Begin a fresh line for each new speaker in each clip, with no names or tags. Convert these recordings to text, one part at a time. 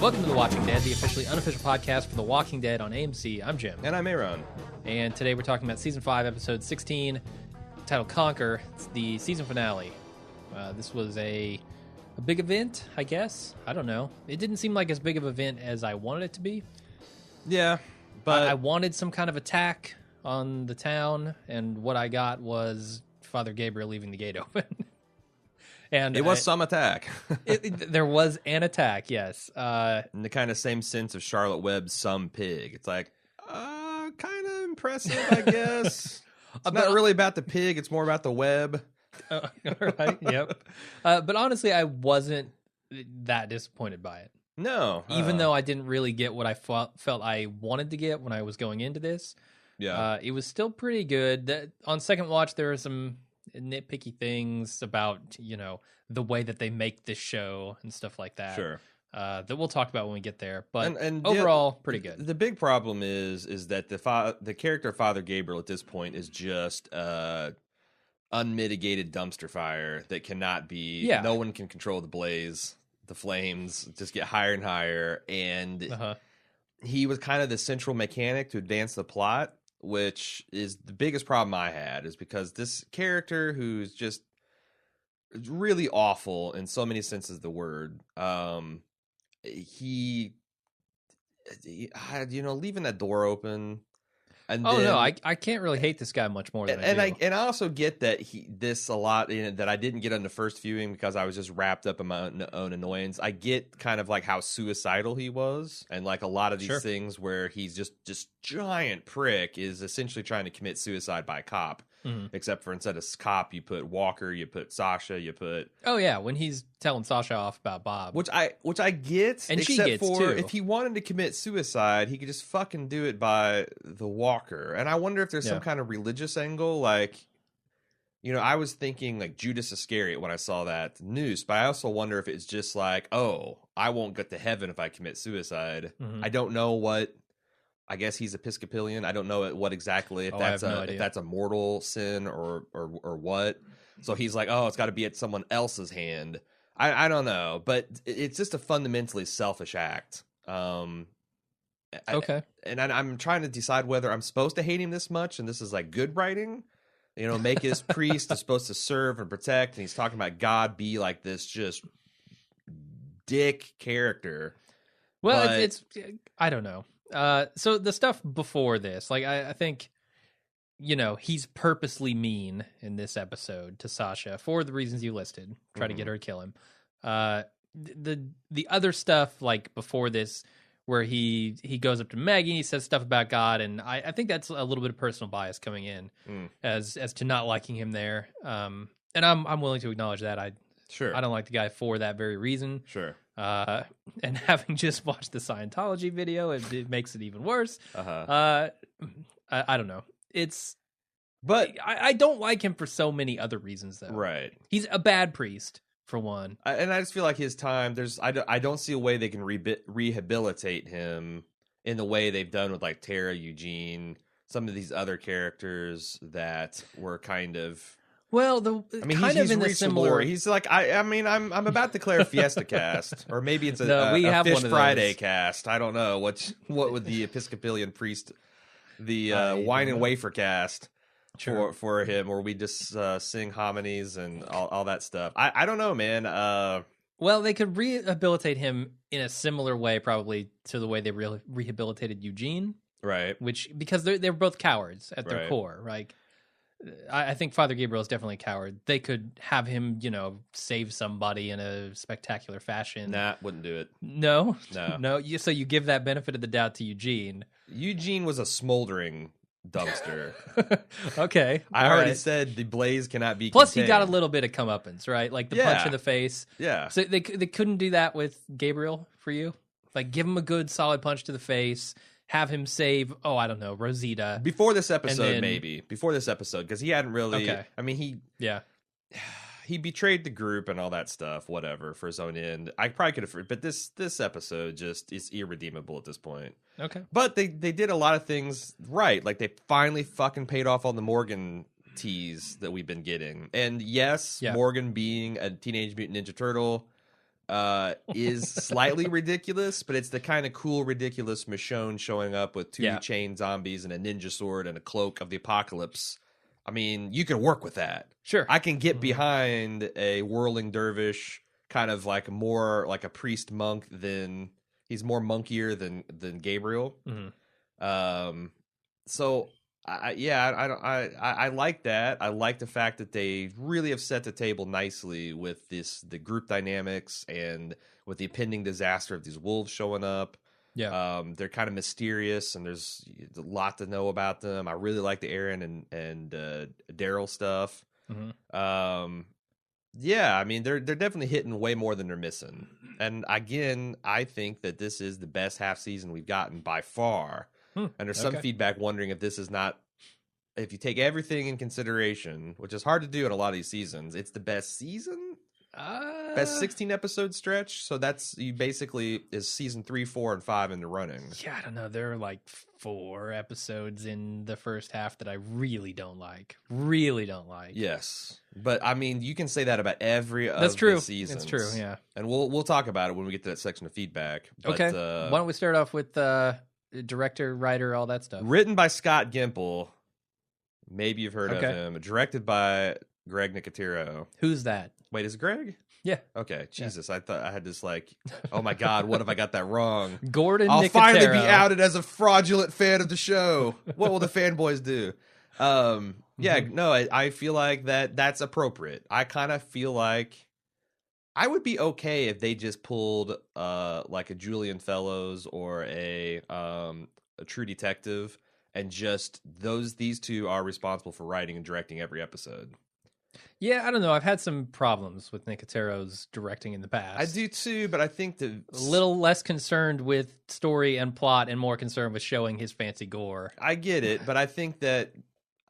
Welcome to The Walking Dead, the officially unofficial podcast for The Walking Dead on AMC. I'm Jim.
And I'm Aaron.
And today we're talking about Season 5, Episode 16, titled Conquer. It's the season finale. This was a big event, I guess. I don't know. It didn't seem like as big of an event as I wanted it to be.
Yeah, but...
I wanted some kind of attack on the town, and what I got was Father Gabriel leaving the gate open. And
it was some attack.
There was an attack, yes.
In the kind of same sense of Charlotte Webb's Some Pig. It's like, kind of impressive, I guess. It's not really about the pig. It's more about the web.
Right, yep. But honestly, I wasn't that disappointed by it.
No.
Even though I didn't really get what I felt I wanted to get when I was going into this.
Yeah.
It was still pretty good. On second watch, there were some nitpicky things about, the way that they make this show and stuff like that.
Sure.
That we'll talk about when we get there. But
and
overall, pretty good.
The big problem is that the character of Father Gabriel at this point is just unmitigated dumpster fire that cannot be.
Yeah.
No one can control the blaze. The flames just get higher and higher, and he was kind of the central mechanic to advance the plot, which is the biggest problem I had, is because this character who's just really awful in so many senses of the word, he leaving that door open. And
I can't really hate this guy much more than I do.
And I also get that this a lot that I didn't get on the first viewing because I was just wrapped up in my own annoyance. I get kind of like how suicidal he was, and like a lot of these things where he's just giant prick is essentially trying to commit suicide by cop. Mm-hmm. Except for instead of cop, you put Walker, you put Sasha, you put
when he's telling Sasha off about Bob,
which I get,
and she gets
for
too.
If he wanted to commit suicide, he could just fucking do it by the Walker. And I wonder if there's some kind of religious angle, like, I was thinking like Judas Iscariot when I saw that noose, but I also wonder if it's just like, oh, I won't get to heaven if I commit suicide. Mm-hmm. I don't know what. I guess he's Episcopalian. I don't know what exactly, if that's if that's a mortal sin or what. So he's like, oh, it's got to be at someone else's hand. I don't know, but it's just a fundamentally selfish act. I'm trying to decide whether I'm supposed to hate him this much, and this is like good writing. Make his priest is supposed to serve and protect, and he's talking about God be like this just dick character.
Well, it's I don't know. So the stuff before this, like I think, he's purposely mean in this episode to Sasha for the reasons you listed, try to get her to kill him. The other stuff like before this, where he goes up to Maggie, he says stuff about God, and I think that's a little bit of personal bias coming in as to not liking him there. And I'm willing to acknowledge that. I don't like the guy for that very reason.
Sure.
And having just watched the Scientology video, it makes it even worse. I don't know. But I don't like him for so many other reasons, though.
Right.
He's a bad priest, for one.
And I just feel like his time, I don't see a way they can rehabilitate him in the way they've done with like Tara, Eugene, some of these other characters that were kind of...
Well, he's in the similar.
He's like, I'm about to declare a Fiesta cast, or maybe it's a
have
Fish Friday cast. I don't know what would the Episcopalian priest, the wine and wafer cast for him, or we just sing hominies and all that stuff. I don't know, man.
Well, they could rehabilitate him in a similar way, probably to the way they rehabilitated Eugene,
right?
Because they're both cowards at their core, right? I think Father Gabriel is definitely a coward. They could have him, save somebody in a spectacular fashion.
Nah, wouldn't do it.
No. So you give that benefit of the doubt to Eugene.
Eugene was a smoldering dumpster.
Okay,
I already said the blaze cannot be.
Plus,
contained.
He got a little bit of comeuppance, right? Like the punch in the face.
Yeah.
So they couldn't do that with Gabriel for you. Like give him a good solid punch to the face. Have him save, Rosita.
Before this episode, maybe. Before this episode, because he hadn't really...
Okay.
I mean,
Yeah.
he betrayed the group and all that stuff, whatever, for his own end. I probably could have, but this episode just is irredeemable at this point.
Okay.
But they did a lot of things right. Like, they finally fucking paid off on the Morgan tease that we've been getting. And yes, Morgan being a Teenage Mutant Ninja Turtle is slightly ridiculous, but it's the kind of cool, ridiculous Michonne showing up with two chain zombies and a ninja sword and a cloak of the apocalypse. I mean, you can work with that.
Sure.
I can get behind a whirling dervish, kind of like more like a priest monk than he's more monkier than Gabriel. So I like that. I like the fact that they really have set the table nicely with the group dynamics and with the impending disaster of these wolves showing up. They're kind of mysterious, and there's a lot to know about them. I really like the Aaron and Daryl stuff. I mean, they're definitely hitting way more than they're missing. And again, I think that this is the best half season we've gotten by far. And there's some feedback wondering if this is not, if you take everything in consideration, which is hard to do in a lot of these seasons, it's the best season? Best 16 episode stretch. So that's, you basically is season 3, 4, and 5 in the running.
Yeah, I don't know. There are like 4 episodes in the first half that I really don't like.
Yes, but I mean, you can say that about every
That's
of
true.
the seasons.
That's true. Yeah,
and we'll talk about it when we get to that section of feedback. But,
okay. Why don't we start off with director, writer, all that stuff?
Written by Scott Gimple. Maybe you've heard of him. Directed by Greg Nicotero.
Who's that?
Wait, is it Greg?
Yeah.
Okay. Jesus, I thought I had this like, oh my God, what if I got that wrong?
Gordon
I'll
Nicotero.
finally be outed as a fraudulent fan of the show. What will the fanboys do? I feel like that's appropriate. I kind of feel like I would be okay if they just pulled like a Julian Fellows or a True Detective, and just these two are responsible for writing and directing every episode.
Yeah, I don't know. I've had some problems with Nicotero's directing in the past.
I do too, but I think a
little less concerned with story and plot and more concerned with showing his fancy gore.
I get it, but I think that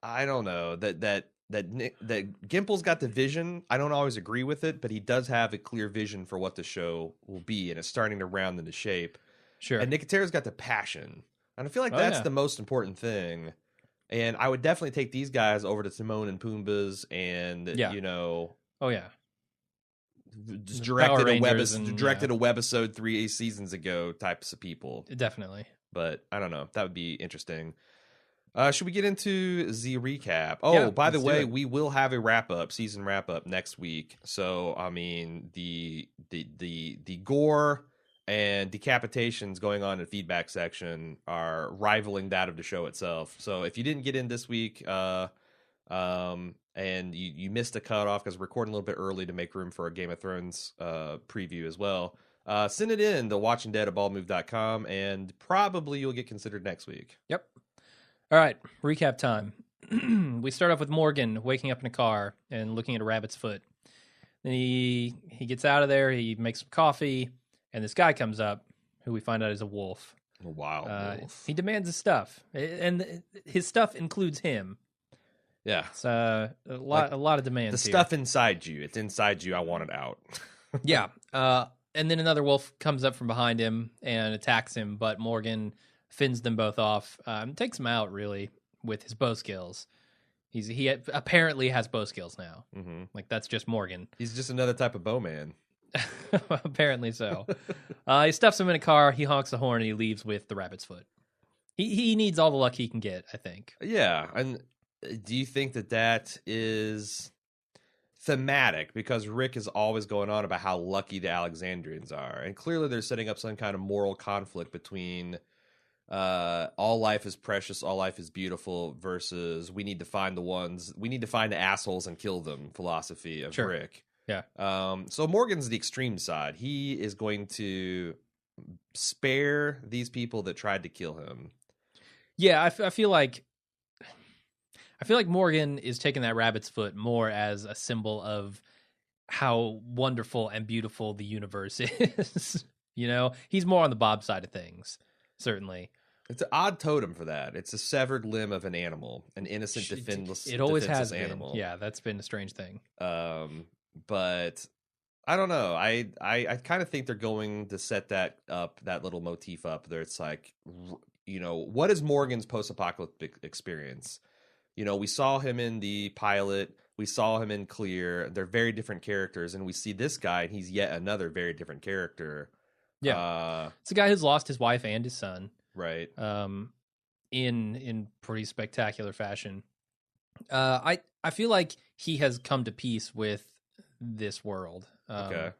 I don't know that Gimple's got the vision. I don't always agree with it, but he does have a clear vision for what the show will be, and it's starting to round into shape.
Sure.
And Nicotero's got the passion, and I feel like that's the most important thing. And I would definitely take these guys over to Timon and Pumbaa's and, you know...
Oh, yeah.
Just directed a webisode 3 seasons ago types of people.
Definitely.
But I don't know. That would be interesting. Should we get into the recap? Oh, by the way, we will have a season wrap-up next week. So, I mean, the gore and decapitations going on in the feedback section are rivaling that of the show itself. So if you didn't get in this week and you missed a cutoff because we're recording a little bit early to make room for a Game of Thrones preview as well, send it in to watchingdead@baldmove.com, and probably you'll get considered next week.
Yep. All right, recap time. We start off with Morgan waking up in a car and looking at a rabbit's foot. Then he gets out of there, he makes some coffee, and this guy comes up, who we find out is a wolf.
A wild wolf.
He demands his stuff, and his stuff includes him.
Yeah,
it's a lot of demands.
The stuff inside you, it's inside you. I want it out.
Yeah, and then another wolf comes up from behind him and attacks him, but Morgan fins them both off. Takes him out really with his bow skills. He apparently has bow skills now. Mm-hmm. Like, that's just Morgan.
He's just another type of bowman.
Apparently so. He stuffs him in a car, he honks the horn, and he leaves with the rabbit's foot. He needs all the luck he can get, I think.
Yeah, and do you think that is thematic? Because Rick is always going on about how lucky the Alexandrians are, and clearly they're setting up some kind of moral conflict between all life is precious, all life is beautiful, versus we need to find the assholes and kill them philosophy of Rick.
Yeah.
So Morgan's the extreme side. He is going to spare these people that tried to kill him.
Yeah, I feel like Morgan is taking that rabbit's foot more as a symbol of how wonderful and beautiful the universe is. You know, he's more on the Bob side of things, certainly.
It's an odd totem for that. It's a severed limb of an animal, an innocent, defenseless
It always has
animal.
been. Yeah, that's been a strange thing.
but I don't know. I kind of think they're going to set that up, that little motif up there. It's like, what is Morgan's post-apocalyptic experience? We saw him in the pilot. We saw him in Clear. They're very different characters, and we see this guy, and he's yet another very different character.
Yeah, it's a guy who's lost his wife and his son,
right?
In pretty spectacular fashion. I feel like he has come to peace with this world.
Okay.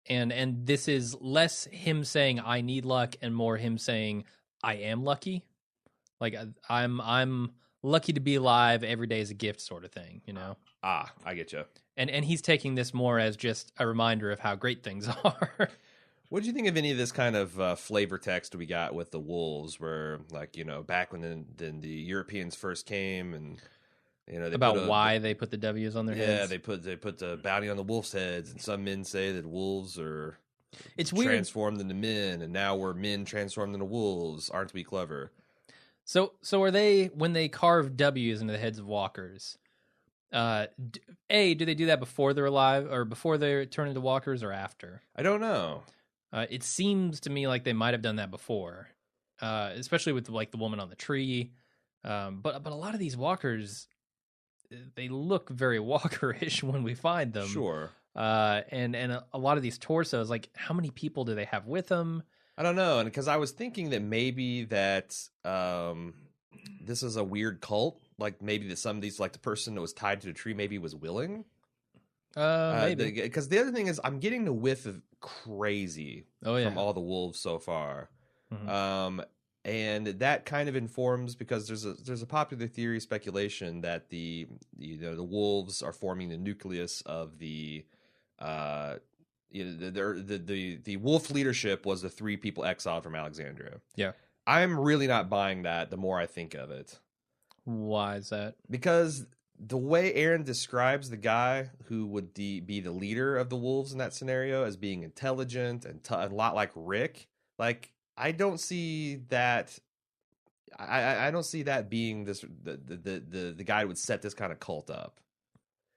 And this is less him saying I need luck and more him saying I am lucky. Like I'm lucky to be alive. Every day is a gift, sort of thing.
I get you.
And he's taking this more as just a reminder of how great things are.
What did you think of any of this kind of flavor text we got with the wolves? Where back when the Europeans first came, and they
about why they put the W's on their heads.
Yeah, they put the bounty on the wolves' heads, and some men say that wolves are
weird.
Transformed into men, and now we're men transformed into wolves. Aren't we clever?
So are they, when they carve W's into the heads of walkers? Do they do that before they're alive, or before they turn into walkers, or after?
I don't know.
It seems to me like they might have done that before, especially with the woman on the tree. But a lot of these walkers, they look very walkerish when we find them.
Sure.
And a lot of these torsos, like, how many people do they have with them?
I don't know, and because I was thinking that maybe that this is a weird cult, like maybe that some of these, like the person that was tied to the tree, maybe was willing.
Maybe,
because the other thing is I'm getting the whiff of crazy from all the wolves so far.
Mm-hmm.
And that kind of informs, because there's a popular theory, speculation that the wolves are forming the nucleus of the the wolf leadership was the 3 people exiled from Alexandria.
Yeah,
I'm really not buying that the more I think of it.
Why is that?
Because the way Aaron describes the guy who would be the leader of the wolves in that scenario as being intelligent and a lot like Rick, like I don't see that. I don't see that being the guy who would set this kind of cult up.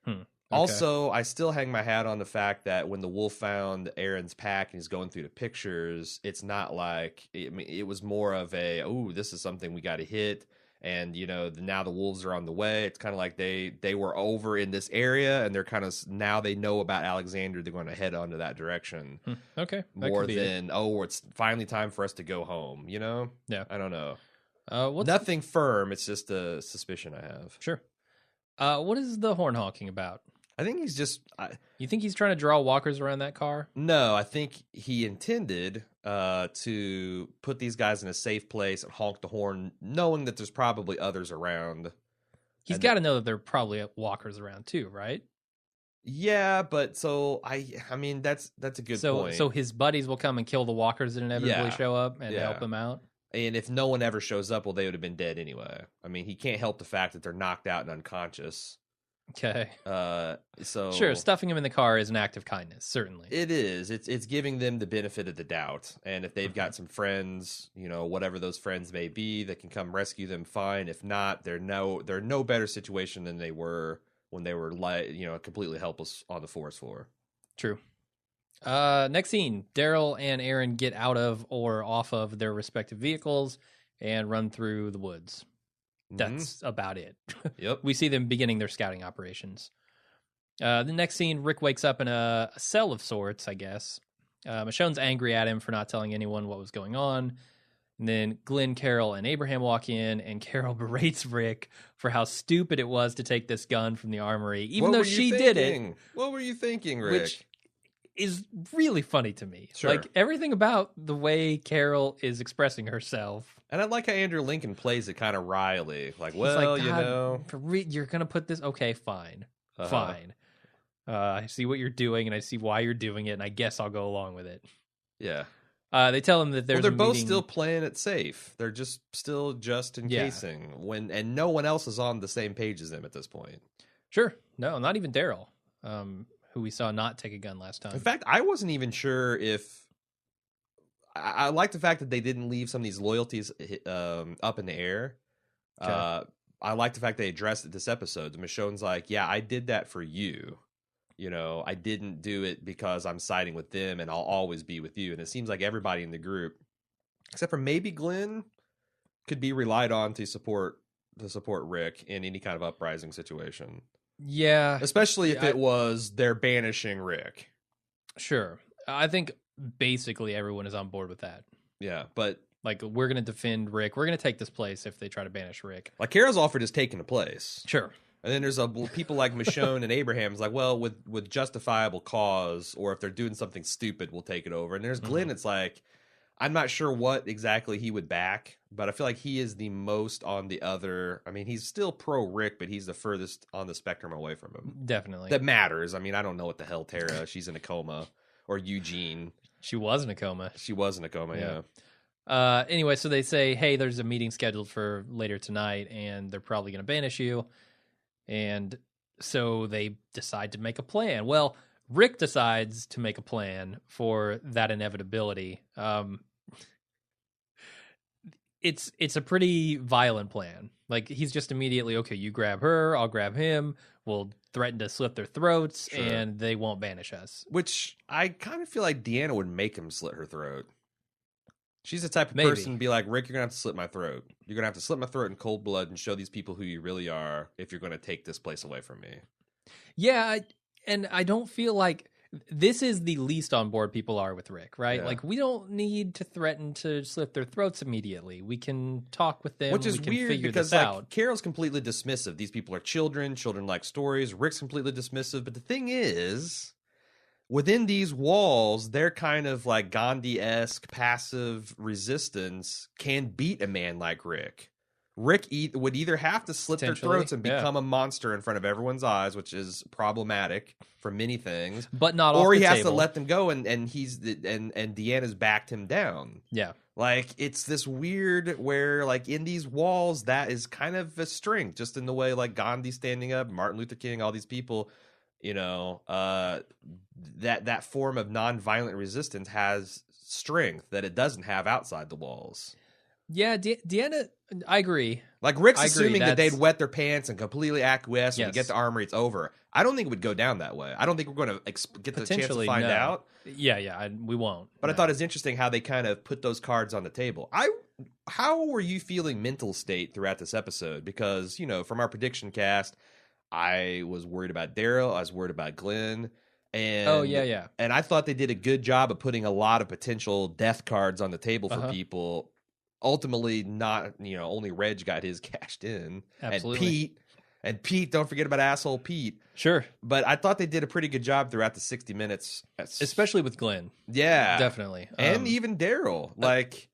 Okay.
Also, I still hang my hat on the fact that when the wolf found Aaron's pack and he's going through the pictures, it's not like it was more of a, oh, this is something we got to hit. And now the wolves are on the way. It's kind of like they were over in this area, and they're kind of, now they know about Alexander. They're going to head onto that direction.
Okay,
more than it's finally time for us to go home.
Yeah,
I don't know.
Nothing
firm. It's just a suspicion I have.
Sure. What is the horn honking about?
I think he's just.
You think he's trying to draw walkers around that car?
No, I think he intended to put these guys in a safe place and honk the horn, knowing that there's probably others around.
He's got to know that there are probably walkers around too, right?
Yeah, but so I mean that's a good point.
So his buddies will come and kill the walkers that inevitably show up and help him out.
And if no one ever shows up, well, they would have been dead anyway. I mean, he can't help the fact that they're knocked out and unconscious.
Okay.
So
sure, stuffing him in the car is an act of kindness, certainly.
It is. It's giving them the benefit of the doubt. And if they've got some friends, whatever those friends may be, that can come rescue them, fine. If not, they're no better situation than they were when they were completely helpless on the forest floor.
True. Next scene, Daryl and Aaron get out of or off of their respective vehicles and run through the woods. That's about it.
Yep.
We see them beginning their scouting operations. The next scene, Rick wakes up in a cell of sorts, I guess. Michonne's angry at him for not telling anyone what was going on. And then Glenn, Carol, and Abraham walk in, and Carol berates Rick for how stupid it was to take this gun from the armory, even though she did it.
What were you thinking, Rick?
Which is really funny to me.
Sure.
Like, everything about the way Carol is expressing herself.
And I like how Andrew Lincoln plays it kind of wryly. Like,
He's
well,
like, you're going to put this? Okay, fine. Fine. I see what you're doing, and I see why you're doing it, and I guess I'll go along with it.
Yeah.
They tell him that there's
they're both still playing it safe. They're just still encasing. And no one else is on the same page as them at this point.
Sure. No, not even Daryl, who we saw not take a gun last time.
In fact, I wasn't even sure if... I like the fact that they didn't leave some of these loyalties up in the air. Okay. I like the fact they addressed it this episode. Michonne's like, yeah, I did that for you. I didn't do it because I'm siding with them and I'll always be with you. And it seems like everybody in the group, except for maybe Glenn, could be relied on to support Rick in any kind of uprising situation.
Yeah.
Especially if it was they're banishing Rick.
Sure. I think basically everyone is on board with that.
Yeah, but
like, we're going to defend Rick. We're going to take this place if they try to banish Rick.
Like, Kara's offered is taking the place.
Sure.
And then there's people like Michonne and Abraham's like, well, with justifiable cause, or if they're doing something stupid, we'll take it over. And there's Glenn, it's like, I'm not sure what exactly he would back, but I feel like he is the most on the other. I mean, he's still pro Rick, but he's the furthest on the spectrum away from him.
Definitely.
That matters. I mean, I don't know what the hell Tara, she's in a coma, or Eugene.
She was in a coma.
She was in a coma, yeah.
Anyway, so they say, hey, there's a meeting scheduled for later tonight, and they're probably going to banish you. And so they decide to make a plan. Well, Rick decides to make a plan for that inevitability. It's a pretty violent plan. Like, he's just immediately, okay, you grab her, I'll grab him, we'll threaten to slit their throats, and they won't banish us.
Which I kind of feel like Deanna would make him slit her throat. She's the type of person to be like, Rick, you're going to have to slit my throat. You're going to have to slit my throat in cold blood and show these people who you really are if you're going to take this place away from me.
Yeah, and I don't feel like this is the least on board people are with Rick, right? Yeah. Like, we don't need to threaten to slit their throats immediately. We can talk with them.
Which is weird because, like, Carol's completely dismissive. These people are children like stories. Rick's completely dismissive. But the thing is, within these walls, their kind of like Gandhi-esque passive resistance can beat a man like Rick. Rick would either have to slit their throats and become a monster in front of everyone's eyes, which is problematic for many things,
but not
or he
has
to let them go, and Deanna's backed him down.
Yeah,
like, it's this weird where, like, in these walls, that is kind of a strength, just in the way like Gandhi standing up, Martin Luther King, all these people. That form of nonviolent resistance has strength that it doesn't have outside the walls.
Yeah, Deanna, I agree.
Like, Rick's assuming that they'd wet their pants and completely acquiesce when we get to Armory, it's over. I don't think it would go down that way. I don't think we're going to get the chance to find out.
Yeah, we won't.
But I thought it was interesting how they kind of put those cards on the table. How were you feeling mental state throughout this episode? Because, from our prediction cast, I was worried about Daryl. I was worried about Glenn. And, and I thought they did a good job of putting a lot of potential death cards on the table for people. Ultimately, not, only Reg got his cashed in.
Absolutely.
And Pete, don't forget about asshole Pete.
Sure.
But I thought they did a pretty good job throughout the 60 minutes.
Especially with Glenn.
Yeah.
Definitely.
And even Daryl. Like,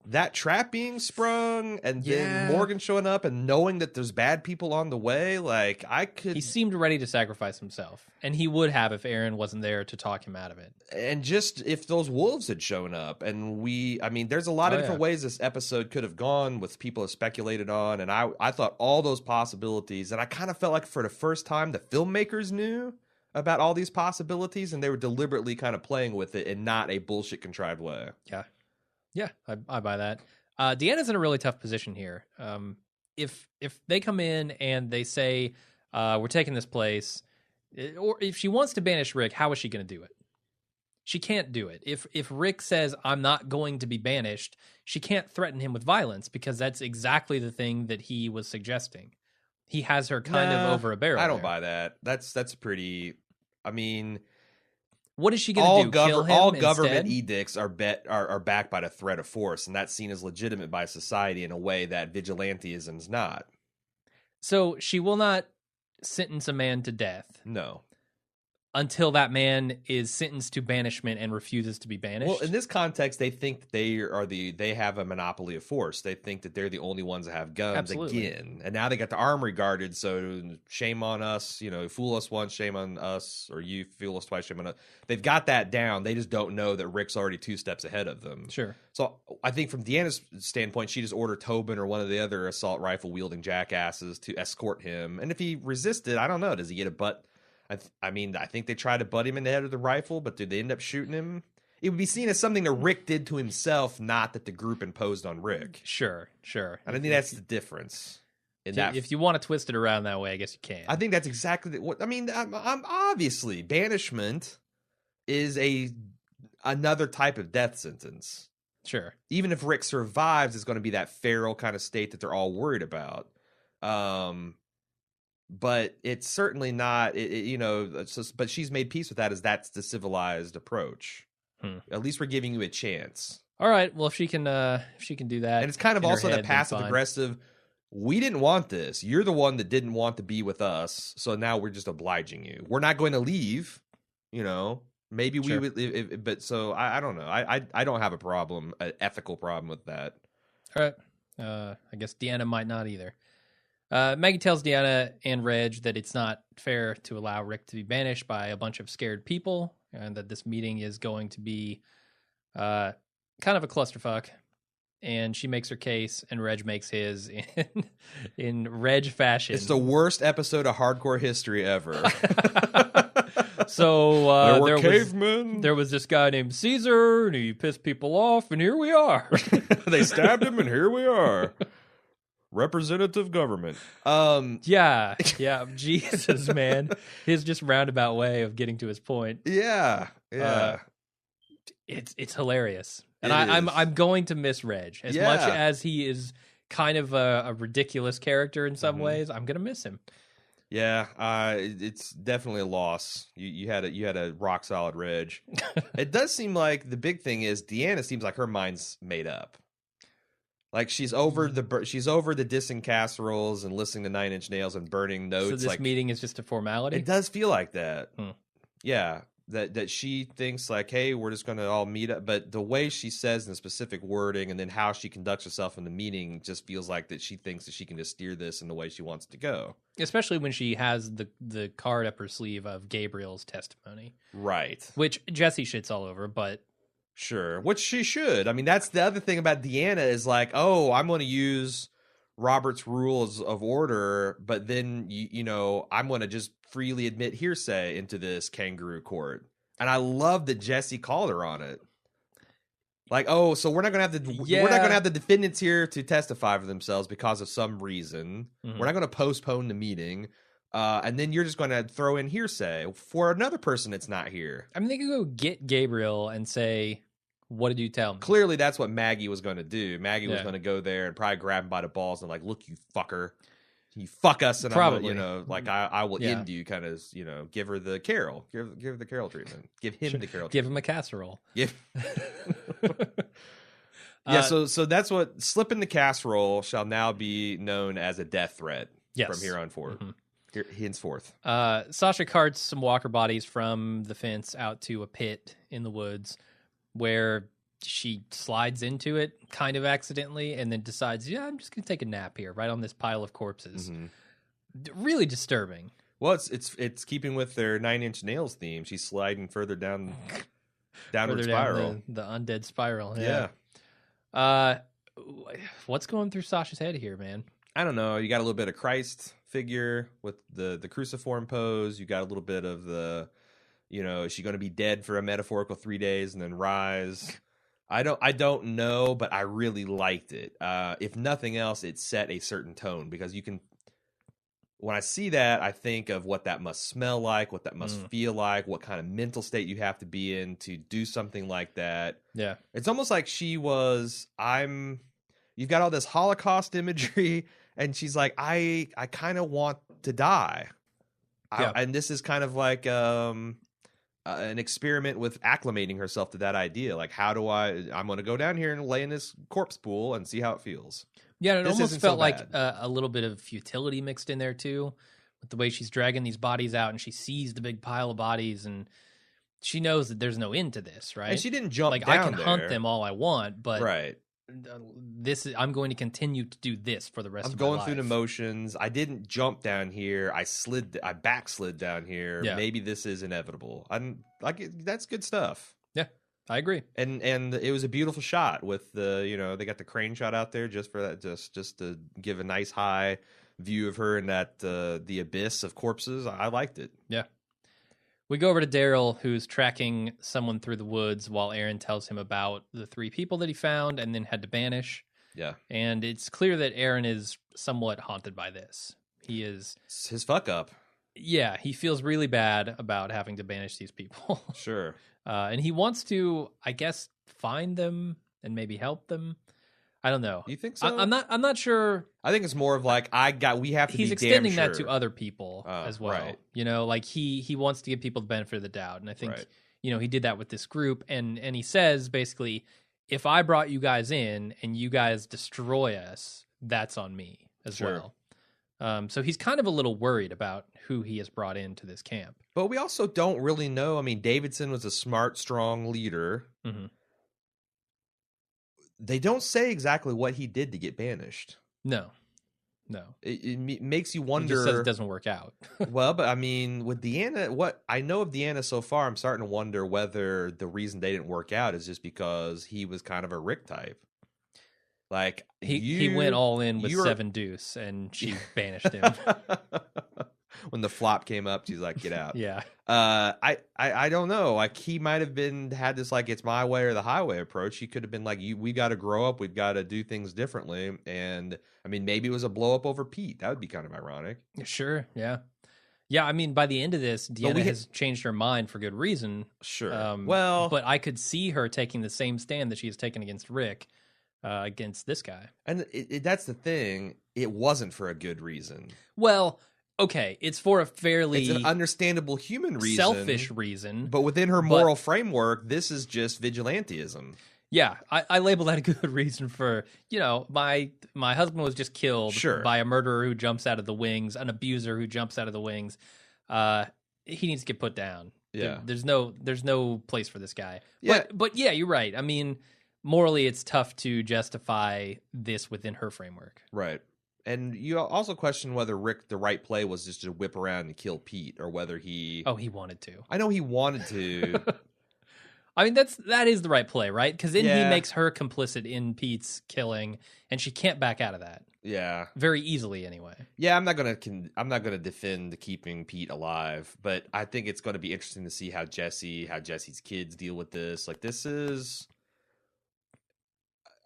that trap being sprung and then Morgan showing up and knowing that there's bad people on the way, like, he
seemed ready to sacrifice himself, and he would have if Aaron wasn't there to talk him out of it.
And just if those wolves had shown up, and there's a lot of different ways this episode could have gone, with people have speculated on, and I thought all those possibilities, and I kind of felt like for the first time the filmmakers knew about all these possibilities, and they were deliberately kind of playing with it in not a bullshit contrived way.
Yeah, I buy that. Deanna's in a really tough position here. If they come in and they say, we're taking this place, or if she wants to banish Rick, how is she going to do it? She can't do it. If Rick says, I'm not going to be banished, she can't threaten him with violence, because that's exactly the thing that he was suggesting. He has her kind of over a barrel.
I don't buy that. That's pretty...
What is she going to do? Kill him
all
instead?
Government edicts are backed by the threat of force, and that's seen as legitimate by society in a way that vigilantism is not.
So she will not sentence a man to death.
No.
Until that man is sentenced to banishment and refuses to be banished.
Well, in this context, they think that they have a monopoly of force. They think that they're the only ones that have guns again. And now they got the armory guarded, so shame on us. Fool us once, shame on us. Or you fool us twice, shame on us. They've got that down. They just don't know that Rick's already 2 steps ahead of them.
Sure.
So I think from Deanna's standpoint, she just ordered Tobin or one of the other assault rifle wielding jackasses to escort him. And if he resisted, I don't know. Does he get a butt? I think they tried to butt him in the head with the rifle, but did they end up shooting him? It would be seen as something that Rick did to himself, not that the group imposed on Rick.
Sure.
And I think that's the difference. in that.
If you want to twist it around that way, I guess you can.
I think that's exactly what I mean. I'm obviously banishment is another type of death sentence.
Sure.
Even if Rick survives, it's going to be that feral kind of state that they're all worried about. But it's certainly not, but she's made peace with that as that's the civilized approach. At least we're giving you a chance.
All right. Well, if she can do that.
And it's kind of also that passive aggressive, we didn't want this. You're the one that didn't want to be with us. So now we're just obliging you. We're not going to leave, Maybe we would, but so I don't know. I don't have an ethical problem with that.
All right. I guess Deanna might not either. Maggie tells Deanna and Reg that it's not fair to allow Rick to be banished by a bunch of scared people, and that this meeting is going to be kind of a clusterfuck. And she makes her case, and Reg makes his in Reg fashion.
It's the worst episode of hardcore history ever.
So
there were cavemen.
There was this guy named Caesar, and he pissed people off, and here we are.
They stabbed him, and here we are. Representative government.
Yeah. Jesus, man. His just roundabout way of getting to his point.
Yeah.
It's hilarious. And I'm going to miss Reg. As much as he is kind of a ridiculous character in some ways, I'm going to miss him.
Yeah, it's definitely a loss. You had a rock solid Reg. It does seem like the big thing is Deanna seems like her mind's made up. Like she's over the dissing casseroles and listening to Nine Inch Nails and burning notes.
So this meeting is just a formality?
It does feel like that. Yeah, that she thinks like, hey, we're just going to all meet up. But the way she says in the specific wording and then how she conducts herself in the meeting just feels like that she thinks that she can just steer this in the way she wants to go. Especially
when she has the card up her sleeve of Gabriel's testimony.
Right.
Which Jesse shits all over, but...
Sure, which she should. I mean, that's the other thing about Deanna is like, oh, I'm going to use Robert's rules of order, but then, I'm going to just freely admit hearsay into this kangaroo court. And I love that Jesse called her on it. Like, oh, so we're not going to have the defendants here to testify for themselves because of some reason. Mm-hmm. We're not going to postpone the meeting. And then you're just going to throw in hearsay for another person that's not here.
I mean, they could go get Gabriel and say, what did you tell me?
Clearly, that's what Maggie was going to do. Maggie was going to go there and probably grab him by the balls and like, look, you fucker. You fuck us, and
probably.
I will end you, kind of, give her the Carol. Give her the Carol treatment. Give him the Carol treatment.
Give him a casserole.
Yeah. So that's what slipping the casserole shall now be known as a death threat from here on forward. Mm-hmm. Henceforth.
Sasha carts some walker bodies from the fence out to a pit in the woods where she slides into it kind of accidentally and then decides, I'm just going to take a nap here right on this pile of corpses. Mm-hmm. Really disturbing.
Well, it's keeping with their Nine Inch Nails theme. She's sliding further downward spiral.
Down the undead spiral. Yeah. What's going through Sasha's head here, man?
I don't know. You got a little bit of Christ figure with the cruciform pose. You got a little bit of the, is she going to be dead for a metaphorical 3 days and then rise? I don't know, but I really liked it. If nothing else, it set a certain tone because when I see that, I think of what that must smell like, what that must feel like, what kind of mental state you have to be in to do something like that.
Yeah.
It's almost like you've got all this Holocaust imagery and she's like, I kind of want to die. And this is kind of like an experiment with acclimating herself to that idea. Like, how do I'm going to go down here and lay in this corpse pool and see how it feels.
Yeah, and it almost felt like a little bit of futility mixed in there, too, with the way she's dragging these bodies out and she sees the big pile of bodies and she knows that there's no end to this, right?
And she didn't jump down
I can hunt them all I want, but
right.
I'm going to continue to do this for the rest of my life.
I'm going through the motions. I didn't jump down here. I backslid down here. Yeah. Maybe this is inevitable. That's good stuff.
Yeah, I agree.
And it was a beautiful shot with they got the crane shot out there just for that, just to give a nice high view of her in that the abyss of corpses. I liked it.
Yeah. We go over to Daryl, who's tracking someone through the woods while Aaron tells him about the 3 people that he found and then had to banish.
Yeah.
And it's clear that Aaron is somewhat haunted by this. He is...
It's his fuck up.
Yeah, he feels really bad about having to banish these people.
Sure.
And he wants to, I guess, find them and maybe help them. I don't know.
You think so?
I'm not sure.
I think it's more of like we have to
He's
be
extending
damn
that
sure.
to other people as well.
Right.
You know, like he wants to give people the benefit of the doubt. And I think,
Right.
you know, he did that with this group. And he says basically, if I brought you guys in and you guys destroy us, that's on me as
Sure.
well. So he's kind of a little worried about who he has brought into this camp.
But we also don't really know. I mean, Davidson was a smart, strong leader.
Mm-hmm.
They don't say exactly what he did to get banished.
No.
It makes you wonder.
He just says it doesn't work out.
Well, but I mean, with Deanna, what I know of Deanna so far, I'm starting to wonder whether the reason they didn't work out is just because he was kind of a Rick type. Like
he went all in with 7 deuce, and she banished him.
When the flop came up, she's like, "Get out."
Yeah.
I don't know. Like he might have had this like it's my way or the highway approach. He could have been like, we got to grow up. We've got to do things differently. And I mean, maybe it was a blow up over Pete. That would be kind of ironic.
Sure. Yeah. Yeah. I mean, by the end of this, Deanna has changed her mind for good reason.
Sure.
But I could see her taking the same stand that she has taken against Rick, against this guy.
And that's the thing. It wasn't for a good reason.
Well, okay, it's for a fairly...
It's an understandable human reason.
Selfish reason.
But within her moral framework, this is just vigilantism.
Yeah, I label that a good reason for, you know, my husband was just killed by a murderer who jumps out of the wings, an abuser who jumps out of the wings. He needs to get put down.
Yeah.
There's no place for this guy.
Yeah.
But yeah, you're right. I mean, morally, it's tough to justify this within her framework.
Right. And you also question whether Rick, the right play was just to whip around and kill Pete, or whether he...
Oh, he wanted to.
I know he wanted to.
I mean, that is the right play, right? Because then he makes her complicit in Pete's killing, and she can't back out of that.
Yeah.
Very easily, anyway.
Yeah, I'm not gonna defend keeping Pete alive, but I think it's going to be interesting to see how Jesse's kids deal with this. Like, this is...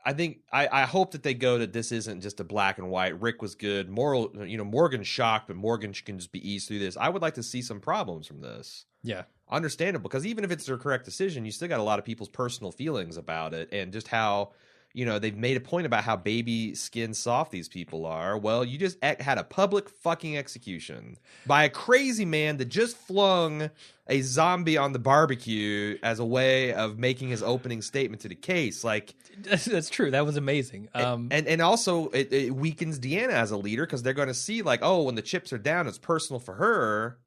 I hope that they go that this isn't just a black and white. Rick was good. Morgan's shocked, but Morgan can just be eased through this. I would like to see some problems from this.
Yeah.
Understandable, because even if it's their correct decision, you still got a lot of people's personal feelings about it, and just how, they've made a point about how baby skin soft these people are. Well, you just had a public fucking execution by a crazy man that just flung a zombie on the barbecue as a way of making his opening statement to the case. Like,
that's true. That was amazing.
And also it weakens Deanna as a leader, because they're going to see like, oh, when the chips are down, it's personal for her.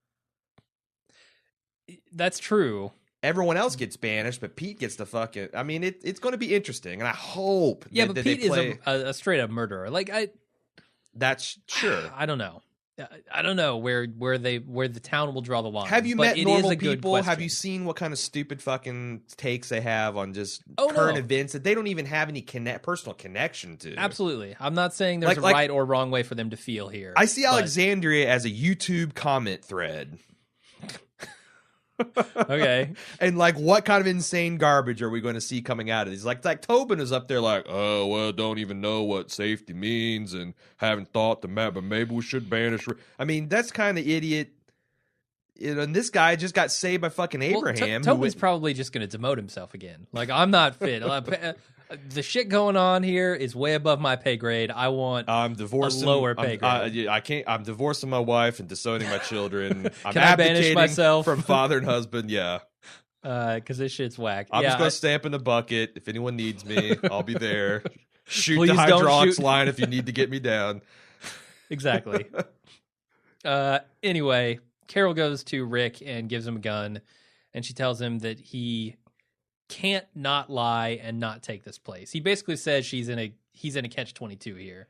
That's true.
Everyone else gets banished, but Pete gets the fucking... I mean, it's going to be interesting, and I hope
but Pete is a straight-up murderer. Like,
That's sure.
I don't know. I don't know where the town will draw the line.
Have you met normal people? Have you seen what kind of stupid fucking takes they have on just current events that they don't even have any personal connection to?
Absolutely. I'm not saying there's a right or wrong way for them to feel here.
I see Alexandria as a YouTube comment thread.
Okay.
And like, what kind of insane garbage are we going to see coming out of these? Like Tobin is up there like, oh, well, don't even know what safety means and haven't thought the map, but maybe we should banish. I mean, that's kind of idiot. And this guy just got saved by fucking Abraham.
Tobin's probably just going to demote himself again. Like, I'm not fit. The shit going on here is way above my pay grade. I'm divorcing, a lower pay grade.
I can't. I'm divorcing my wife and disowning my children. I'm
Can I banish myself
from father and husband? Yeah.
Because this shit's whack.
I'm just gonna stamp in the bucket. If anyone needs me, I'll be there. Shoot the hydraulics line if you need to get me down.
Exactly. Anyway, Carol goes to Rick and gives him a gun, and she tells him that he can't not lie and not take this place. He basically says he's in a catch-22 here.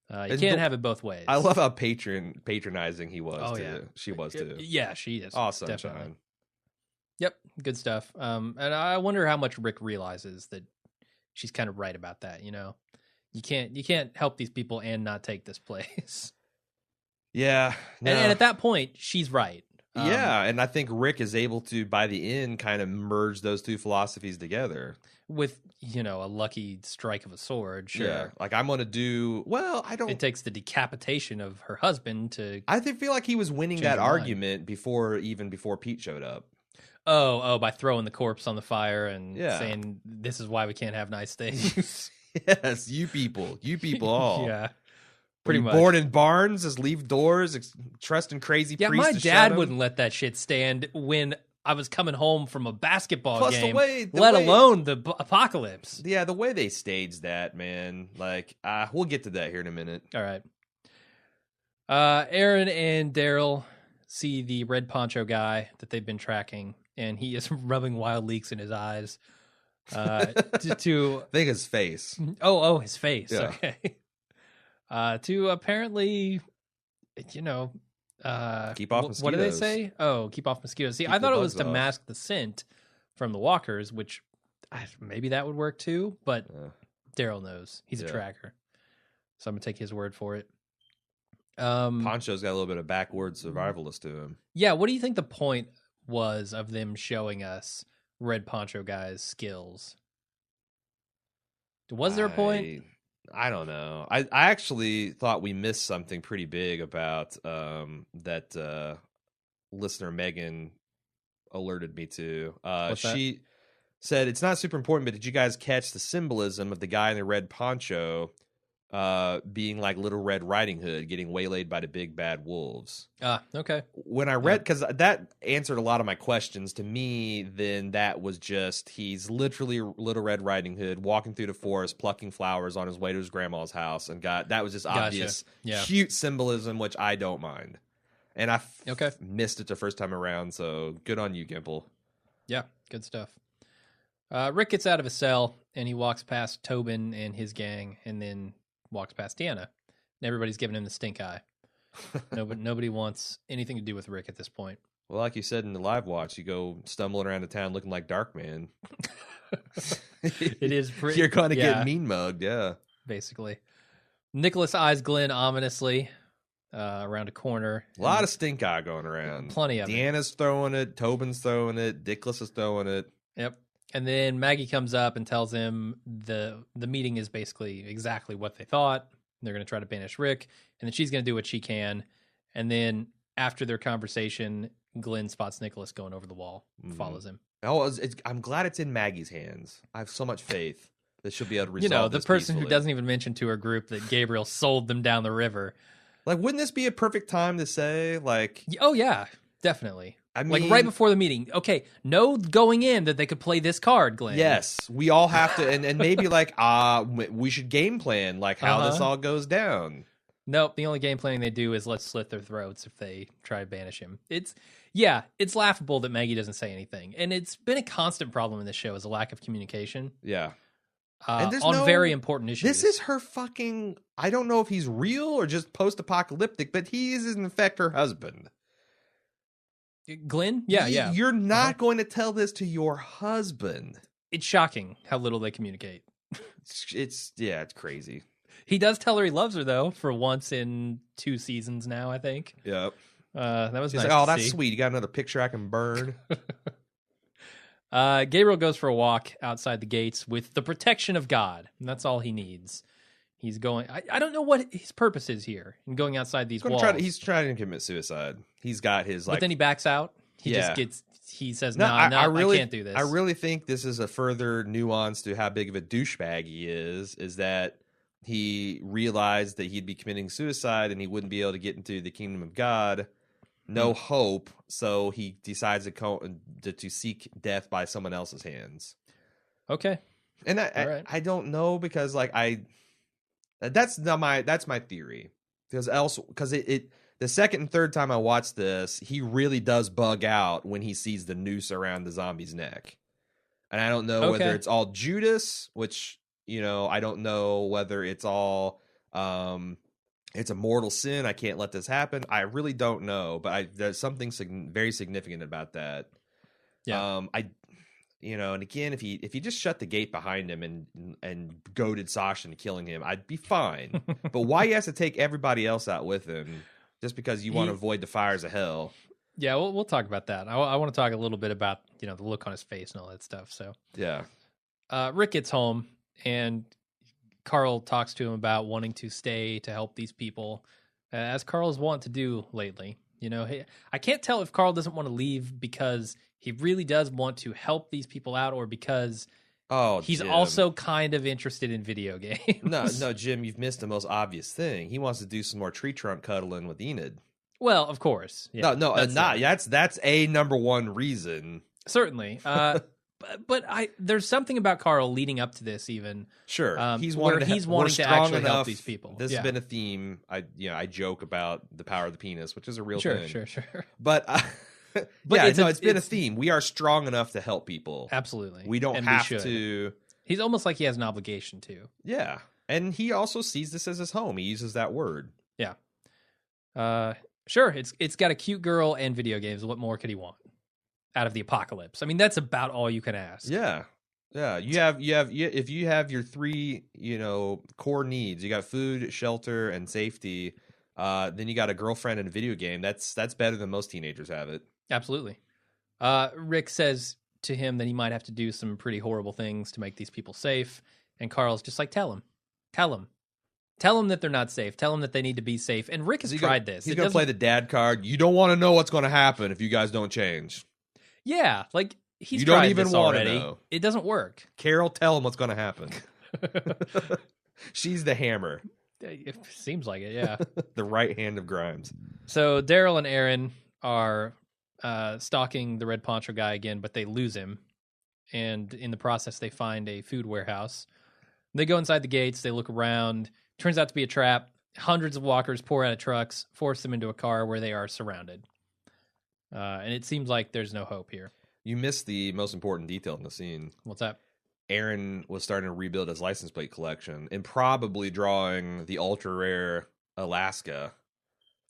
You can't have it both ways.
I love how patronizing he was. She was too.
Yeah, she is.
Awesome,
definitely.
John.
Yep, good stuff. And I wonder how much Rick realizes that she's kind of right about that. You can't help these people and not take this place.
Yeah, no.
And at that point, she's right.
Yeah, and I think Rick is able to, by the end, kind of merge those two philosophies together.
With, a lucky strike of a sword, sure.
Yeah, like I'm going to do, well, I don't...
It takes the decapitation of her husband to...
I feel like he was winning that argument before Pete showed up.
Oh, by throwing the corpse on the fire and saying, this is why we can't have nice things.
Yes, you people all.
Yeah. Pretty much.
Born in barns, just leave doors, trusting crazy priests.
Yeah, my dad wouldn't let that shit stand when I was coming home from a basketball game, let alone the apocalypse.
Yeah, the way they staged that, man. Like, we'll get to that here in a minute.
All right. Aaron and Daryl see the red poncho guy that they've been tracking, and he is rubbing wild leaks in his eyes.
I think his face.
Oh, his face.
Yeah.
Okay. To apparently, keep
off mosquitoes.
What do they say? Oh, keep off mosquitoes. See, I thought it was to mask the scent from the walkers, which maybe that would work too, but Daryl knows. He's a tracker. So I'm going to take his word for it.
Poncho's got a little bit of backward survivalist to him.
Yeah, what do you think the point was of them showing us Red Poncho guy's skills? Was there a point?
I don't know. I actually thought we missed something pretty big about that listener Megan alerted me to. She said, it's not super important, but did you guys catch the symbolism of the guy in the red poncho being like Little Red Riding Hood getting waylaid by the big bad wolves?
Okay.
When I read, because that answered a lot of my questions to me, then that was just, he's literally Little Red Riding Hood walking through the forest, plucking flowers on his way to his grandma's house, and that was just obvious, cute symbolism, which I don't mind. And I missed it the first time around, so good on you, Gimple.
Yeah, good stuff. Rick gets out of his cell, and he walks past Tobin and his gang, and then walks past Deanna, and everybody's giving him the stink eye. Nobody wants anything to do with Rick at this point.
Well, like you said in the live watch, you go stumbling around the town looking like Darkman.
It is pretty.
You're gonna get mean mugged, yeah.
Basically, Nicholas eyes Glenn ominously around a corner.
A lot of stink eye going around.
Plenty of
Deanna's throwing it. Tobin's throwing it. Nicholas is throwing it.
Yep. And then Maggie comes up and tells him the meeting is basically exactly what they thought. They're going to try to banish Rick, and then she's going to do what she can. And then after their conversation, Glenn spots Nicholas going over the wall, follows him.
Oh, I'm glad it's in Maggie's hands. I have so much faith that she'll be able to resolve
the person who doesn't even mention to her group that Gabriel sold them down the river.
Like, wouldn't this be a perfect time to say, like...
Oh, yeah, definitely.
I mean,
like right before the meeting. Okay, no going in that they could play this card, Glenn.
Yes, we all have to, and maybe like, we should game plan like how this all goes down.
Nope, the only game planning they do is let's slit their throats if they try to banish him. It's laughable that Maggie doesn't say anything, and it's been a constant problem in this show is a lack of communication.
Yeah.
On very important issues.
This is her fucking, I don't know if he's real or just post-apocalyptic, but he is in fact her husband.
Glenn? Yeah.
You're not going to tell this to your husband.
It's shocking how little they communicate.
It's crazy.
He does tell her he loves her, though, for once in 2 seasons now, I think.
Yep.
That was
He's
nice
like,
to
that's
see.
sweet. You got another picture I can burn?
Gabriel goes for a walk outside the gates with the protection of God. And that's all he needs. He's going... I don't know what his purpose is here in going outside these walls.
He's trying to commit suicide. He's got his...
But then he backs out. He says, I can't do this.
I really think this is a further nuance to how big of a douchebag he is that he realized that he'd be committing suicide and he wouldn't be able to get into the kingdom of God. No hope. So he decides to seek death by someone else's hands.
Okay.
And I don't know because that's my theory. Because the second and third time I watched this, he really does bug out when he sees the noose around the zombie's neck. And I don't know whether it's all Judas, which, I don't know whether it's all, it's a mortal sin. I can't let this happen. I really don't know, but there's something very significant about that.
Yeah.
And again, if he just shut the gate behind him and goaded Sasha into killing him, I'd be fine. But why he has to take everybody else out with him just because you want to avoid the fires of hell?
Yeah, we'll talk about that. I want to talk a little bit about, the look on his face and all that stuff. So
Yeah.
Rick gets home, and Carl talks to him about wanting to stay to help these people, as Carl's want to do lately. I can't tell if Carl doesn't want to leave because he really does want to help these people out, or because he's
Jim.
also kind of interested in video games.
No, Jim, you've missed the most obvious thing. He wants to do some more tree trunk cuddling with Enid.
Well, of course. Yeah,
that's a number one reason.
Certainly. But there's something about Carl leading up to this, even.
Sure,
he's wanting to actually help these people.
This has been a theme. I joke about the power of the penis, which is a real thing.
Sure.
But it's been a theme. We are strong enough to help people.
Absolutely,
we don't have to.
He's almost like he has an obligation to.
Yeah, and he also sees this as his home. He uses that word.
Yeah. Sure. It's got a cute girl and video games. What more could he want out of the apocalypse? I mean, that's about all you can ask.
Yeah. If you have your three, core needs, you got food, shelter, and safety. Then you got a girlfriend and a video game. That's better than most teenagers have it.
Absolutely. Rick says to him that he might have to do some pretty horrible things to make these people safe, and Carl's just like, tell him that they're not safe. Tell them that they need to be safe. And Rick has tried this.
He's going to play the dad card. You don't want to know what's going to happen if you guys don't change.
Yeah, like he's
you
tried
don't even
this
want
already.
To know.
It doesn't work.
Carol, tell him what's going to happen. She's the hammer.
It seems like it, yeah.
The right hand of Grimes.
So Daryl and Aaron are stalking the Red Poncho guy again, but they lose him. And in the process, they find a food warehouse. They go inside the gates. They look around. Turns out to be a trap. Hundreds of walkers pour out of trucks, force them into a car where they are surrounded. And it seems like there's no hope here.
You missed the most important detail in the scene.
What's that?
Aaron was starting to rebuild his license plate collection and probably drawing the ultra rare Alaska,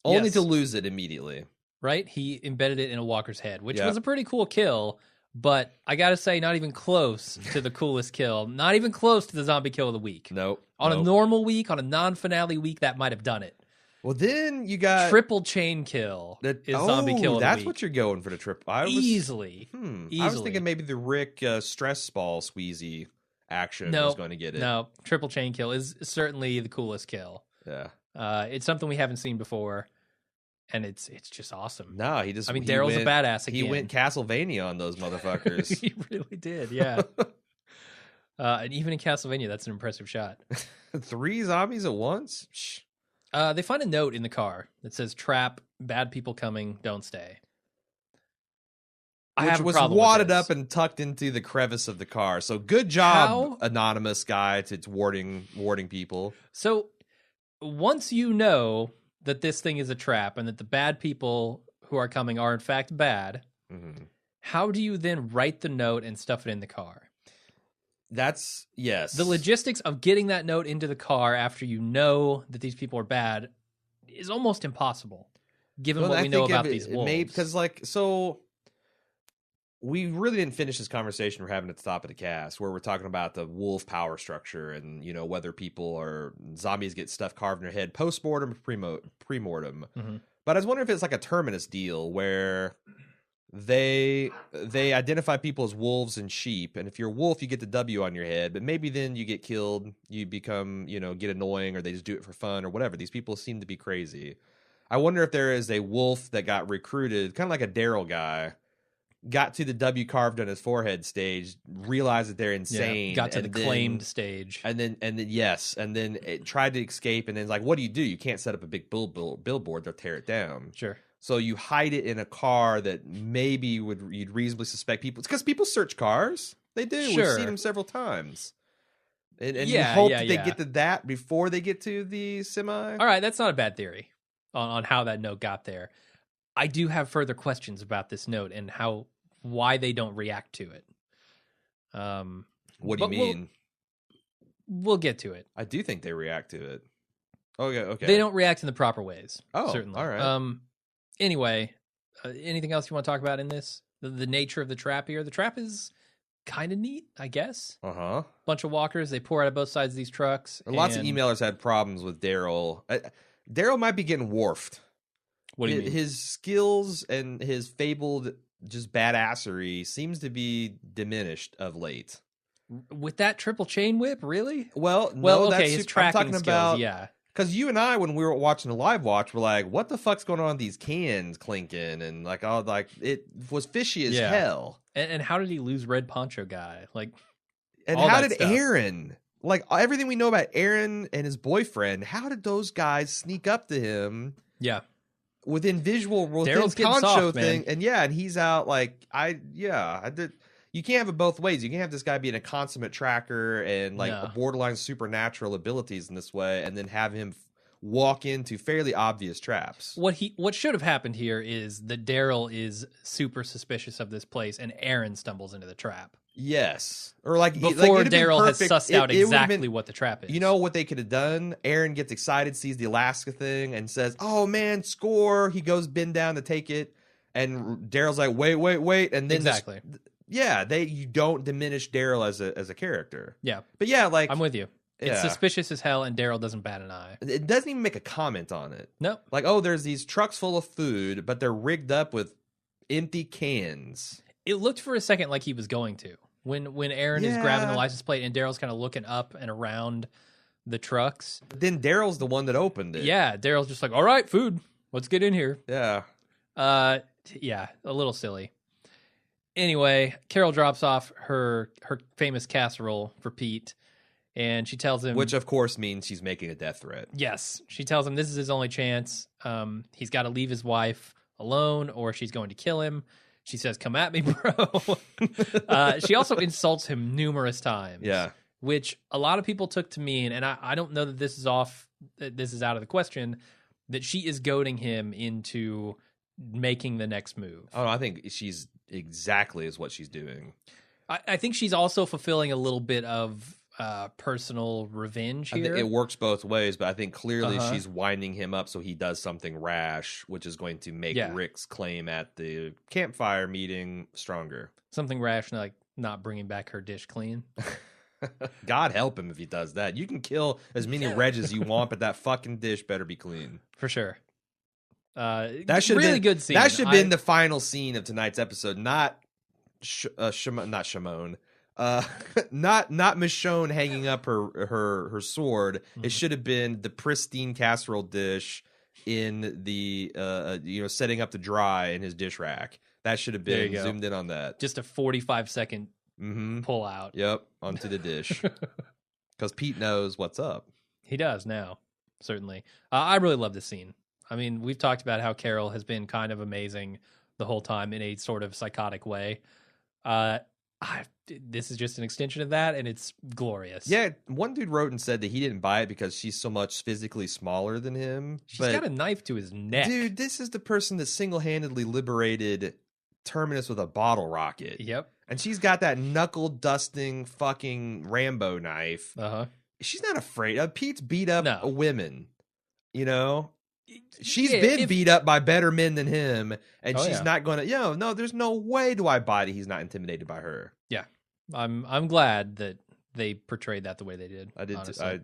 only to lose it immediately.
Right? He embedded it in a walker's head, which was a pretty cool kill. But I got to say, not even close to the coolest kill. Not even close to the zombie kill of the week.
Nope.
On a normal week, on a non-finale week, that might have done it.
Well, then you got...
Triple chain kill is zombie kill of the week.
That's what you're going for the triple.
Easily.
Easily. I was thinking maybe the Rick stress ball squeezy action was going to get it.
No, triple chain kill is certainly the coolest kill.
Yeah.
It's something we haven't seen before. And it's just awesome.
No,
Daryl's a badass again.
He went Castlevania on those motherfuckers.
He really did, yeah. And even in Castlevania, that's an impressive shot.
3 zombies at once? Shh.
They find a note in the car that says, "Trap, bad people coming, don't stay."
Which was wadded up and tucked into the crevice of the car. So good job, anonymous guy, to warning people.
So once you know that this thing is a trap and that the bad people who are coming are in fact bad, how do you then write the note and stuff it in the car?
Yes.
The logistics of getting that note into the car after you know that these people are bad is almost impossible, given what we know about these wolves.
Because, we really didn't finish this conversation we're having at the top of the cast, where we're talking about the wolf power structure and, whether zombies get stuff carved in their head post-mortem or pre-mortem.
Mm-hmm.
But I was wondering if it's like a terminus deal where they identify people as wolves and sheep, and if you're a wolf, you get the W on your head, but maybe then you get killed, you become, get annoying, or they just do it for fun or whatever. These people seem to be crazy. I wonder if there is a wolf that got recruited, kind of like a Daryl guy, got to the W carved on his forehead stage, realized that they're insane.
Got to the claimed stage.
And then it tried to escape, and then like, what do? You can't set up a big billboard, they'll tear it down.
Sure.
So you hide it in a car that maybe you'd reasonably suspect people. It's because people search cars. They do.
Sure.
We've seen them several times. And you hope that they get to that before they get to the semi.
All right, that's not a bad theory on how that note got there. I do have further questions about this note and why they don't react to it.
What do you mean?
We'll get to it.
I do think they react to it. Okay.
They don't react in the proper ways.
Oh,
certainly.
All right.
Anyway, anything else you want to talk about in this? The nature of the trap here. The trap is kind of neat, I guess. Bunch of walkers. They pour out of both sides of these trucks.
Lots of emailers had problems with Daryl. Daryl might be getting wharfed.
What do you mean?
His skills and his fabled just badassery seems to be diminished of late.
With that triple chain whip, really?
Well, no,
well, okay,
that's
his
I'm
tracking
talking
skills,
about,
yeah.
Because you and I, when we were watching the live watch, were like, "What the fuck's going on with these cans clinking?" And like, all like it was fishy as hell.
And how did he lose Red Poncho Guy? Like,
and how did Aaron? Like everything we know about Aaron and his boyfriend, how did those guys sneak up to him?
Yeah,
within visual, within
Daryl's
poncho
soft,
thing,
man.
and he's out like I did. You can't have it both ways. You can't have this guy being a consummate tracker and like a borderline supernatural abilities in this way, and then have him walk into fairly obvious traps.
What should have happened here is that Daryl is super suspicious of this place, and Aaron stumbles into the trap.
Yes, or like
before Daryl has sussed out exactly what the trap is.
You know what they could have done? Aaron gets excited, sees the Alaska thing, and says, "Oh man, score!" He goes bend down to take it, and Daryl's like, "Wait," and then
exactly.
You don't diminish Daryl as a character.
Yeah,
but yeah, like
I'm with you. It's suspicious as hell, and Daryl doesn't bat an eye.
It doesn't even make a comment on it.
No,
like, oh, there's these trucks full of food, but they're rigged up with empty cans.
It looked for a second like he was going to. When Aaron is grabbing the license plate and Daryl's kind of looking up and around the trucks.
But then Daryl's the one that opened it.
Yeah, Daryl's just like, all right, food. Let's get in here.
Yeah.
Yeah, a little silly. Anyway, Carol drops off her famous casserole for Pete, and she tells him...
Which, of course, means she's making a death threat.
Yes. She tells him this is his only chance. He's got to leave his wife alone or she's going to kill him. She says, "Come at me, bro." She also insults him numerous times.
Yeah.
Which a lot of people took to mean, and I don't know that this is out of the question, that she is goading him into making the next move.
Oh, I think she's exactly is what she's doing.
I think she's also fulfilling a little bit of personal revenge here.
It works both ways, but I think clearly she's winding him up so he does something rash, which is going to make Rick's claim at the campfire meeting stronger.
Something rash, like not bringing back her dish clean.
God help him if he does that. You can kill as many Reg as you want, but that fucking dish better be clean.
For sure.
That should
really
been,
good scene.
That should have been the final scene of tonight's episode, not Shimon. Not Michonne hanging up her sword. It should have been the pristine casserole dish in the setting up to dry in his dish rack. That should have been zoomed in on that.
Just a 45-second pull out.
Yep, onto the dish. Because Pete knows what's up.
He does now, certainly. I really love this scene. I mean, we've talked about how Carol has been kind of amazing the whole time in a sort of psychotic way. This is just an extension of that, and it's glorious.
Yeah, one dude wrote and said that he didn't buy it because she's so much physically smaller than him.
She's got a knife to his neck.
Dude, this is the person that single-handedly liberated Terminus with a bottle rocket.
Yep.
And she's got that knuckle-dusting fucking Rambo knife.
Uh-huh.
She's not afraid. Pete's beat up women, you know? She's been beat up by better men than him, and she's not going to... no, there's no way do I buy that he's not intimidated by her.
Yeah. I'm glad that they portrayed that the way they did.
I did.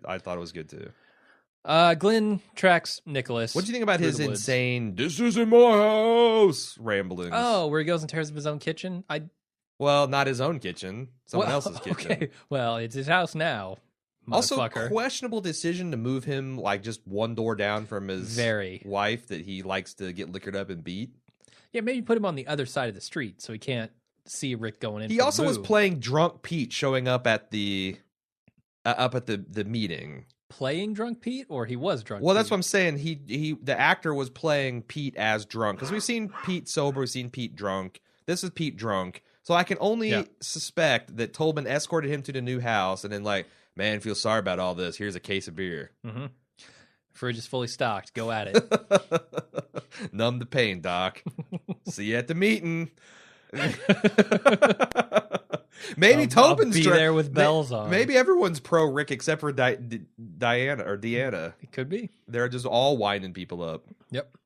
I thought it was good too.
Glenn tracks Nicholas.
What do you think about his insane "this isn't my house" ramblings?
Oh, where he goes and tears up his own kitchen?
Well, not his own kitchen. Someone else's kitchen.
Okay. Well, it's his house now.
Also, questionable decision to move him like just one door down from his wife that he likes to get liquored up and beat.
Yeah, maybe put him on the other side of the street so he can't see Rick going in.
He also was playing drunk Pete, showing up at the meeting.
Playing drunk Pete, or he was drunk?
Well, that's what I'm saying. The actor was playing Pete as drunk, because we've seen Pete sober, we've seen Pete drunk. This is Pete drunk, so I can only suspect that Tolman escorted him to the new house, and then like, man, feel sorry about all this. Here's a case of beer.
Mm-hmm. Fridge is fully stocked. Go at it.
Numb the pain, Doc. See you at the meeting. Maybe Tobin's
be there with bells on.
Maybe everyone's pro Rick except for Diana or Deanna.
It could be.
They're just all winding people up.
Yep.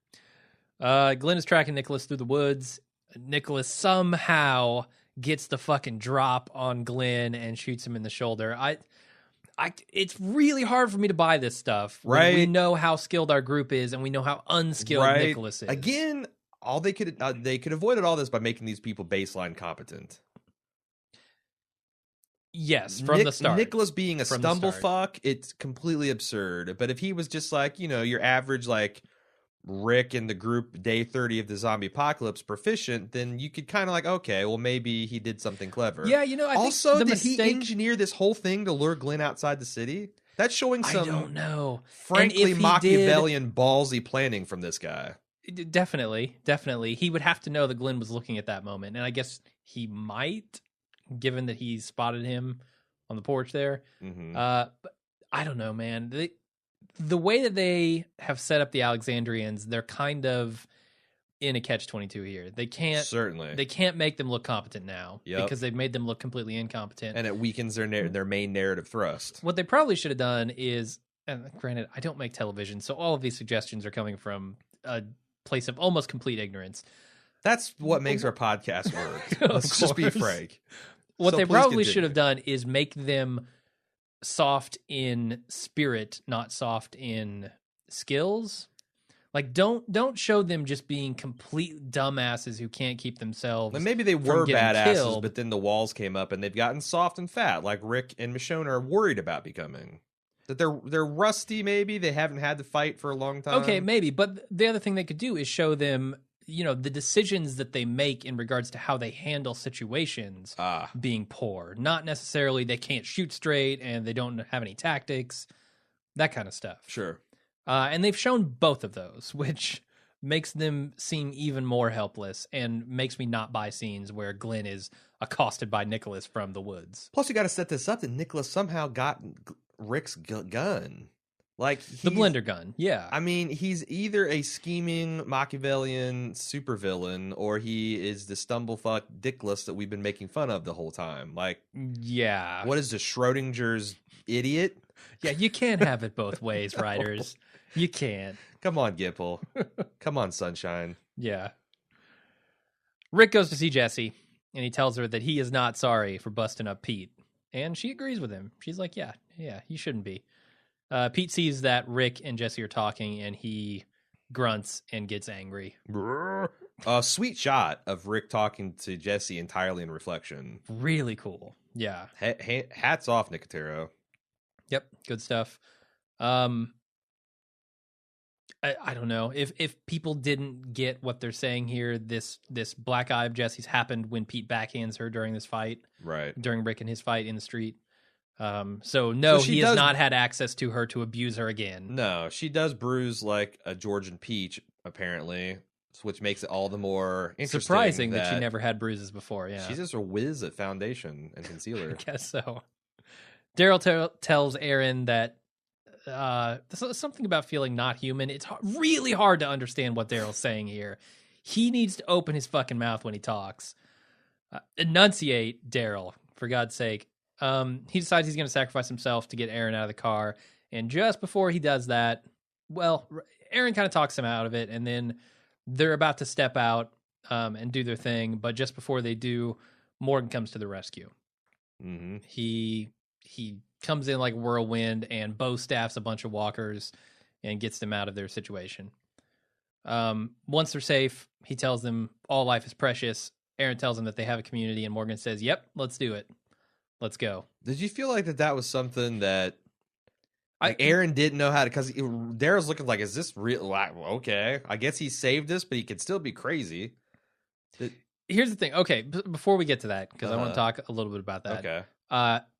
Glenn is tracking Nicholas through the woods. Nicholas somehow gets the fucking drop on Glenn and shoots him in the shoulder. it's really hard for me to buy this stuff. When we know how skilled our group is, and we know how unskilled Nicholas is.
Again, all they could avoided all this by making these people baseline competent.
Yes, from the start.
Nicholas being a stumblefuck, it's completely absurd. But if he was just like, your average like Rick in the group day 30 of the zombie apocalypse proficient, then you could kind of like, okay, well maybe he did something clever.
Yeah, I
also,
think
did he engineer this whole thing to lure Glenn outside the city? That's showing some,
I don't know,
frankly, Machiavellian ballsy planning from this guy.
Definitely. He would have to know that Glenn was looking at that moment, and I guess he might, given that he spotted him on the porch there.
Mm-hmm.
But I don't know, man. The way that they have set up the Alexandrians, they're kind of in a catch-22 here. They can't make them look competent now because they've made them look completely incompetent,
and it weakens their main narrative thrust.
What they probably should have done is, and granted, I don't make television, so all of these suggestions are coming from a place of almost complete ignorance.
That's what makes our podcast work. Let's just be frank.
What they probably should have done is make them soft in spirit, not soft in skills. Like, don't show them just being complete dumbasses who can't keep themselves.
And maybe they were badasses, but then the walls came up and they've gotten soft and fat, like Rick and Michonne are worried about becoming. That they're rusty, maybe they haven't had to fight for a long time.
Okay, maybe, but the other thing they could do is show them, the decisions that they make in regards to how they handle situations being poor. Not necessarily they can't shoot straight and they don't have any tactics, that kind of stuff.
Sure.
And they've shown both of those, which makes them seem even more helpless and makes me not buy scenes where Glenn is accosted by Nicholas from the woods.
Plus, you got to set this up that Nicholas somehow got Rick's gun. Like
the blender gun, yeah.
I mean, he's either a scheming Machiavellian supervillain or he is the stumblefuck Dickless that we've been making fun of the whole time. Like,
yeah.
What is this, Schrodinger's idiot?
Yeah, you can't have it both ways, writers. You can't.
Come on, Gipple. Come on, Sunshine.
Yeah. Rick goes to see Jesse, and he tells her that he is not sorry for busting up Pete. And she agrees with him. She's like, yeah, you shouldn't be. Pete sees that Rick and Jesse are talking, and he grunts and gets angry.
A sweet shot of Rick talking to Jesse entirely in reflection.
Really cool. Yeah.
Hats off, Nicotero.
Yep, good stuff. I don't know if people didn't get what they're saying here. This black eye of Jesse's happened when Pete backhands her during this fight,
right?
During Rick and his fight in the street. So he has not had access to her to abuse her again.
No, she does bruise like a Georgian peach, apparently, which makes it all the more interesting.
Surprising that she never had bruises before. Yeah,
she's just a whiz at foundation and concealer.
I guess so. Daryl tells Aaron that something about feeling not human. It's really hard to understand what Daryl's saying here. He needs to open his fucking mouth when he talks. Enunciate, Daryl, for God's sake. He decides he's going to sacrifice himself to get Aaron out of the car. And just before he does that, well, Aaron kind of talks him out of it. And then they're about to step out and do their thing. But just before they do, Morgan comes to the rescue.
Mm-hmm.
He comes in like a whirlwind and bow staffs a bunch of walkers and gets them out of their situation. Once they're safe, he tells them all life is precious. Aaron tells them that they have a community, and Morgan says, yep, let's do it. Let's go.
Did you feel like that was something that Aaron didn't know how to, because Daryl's looking like, is this real? Okay, I guess he saved us, but he could still be crazy.
Here's the thing. Okay, before we get to that, because I want to talk a little bit about that.
Okay.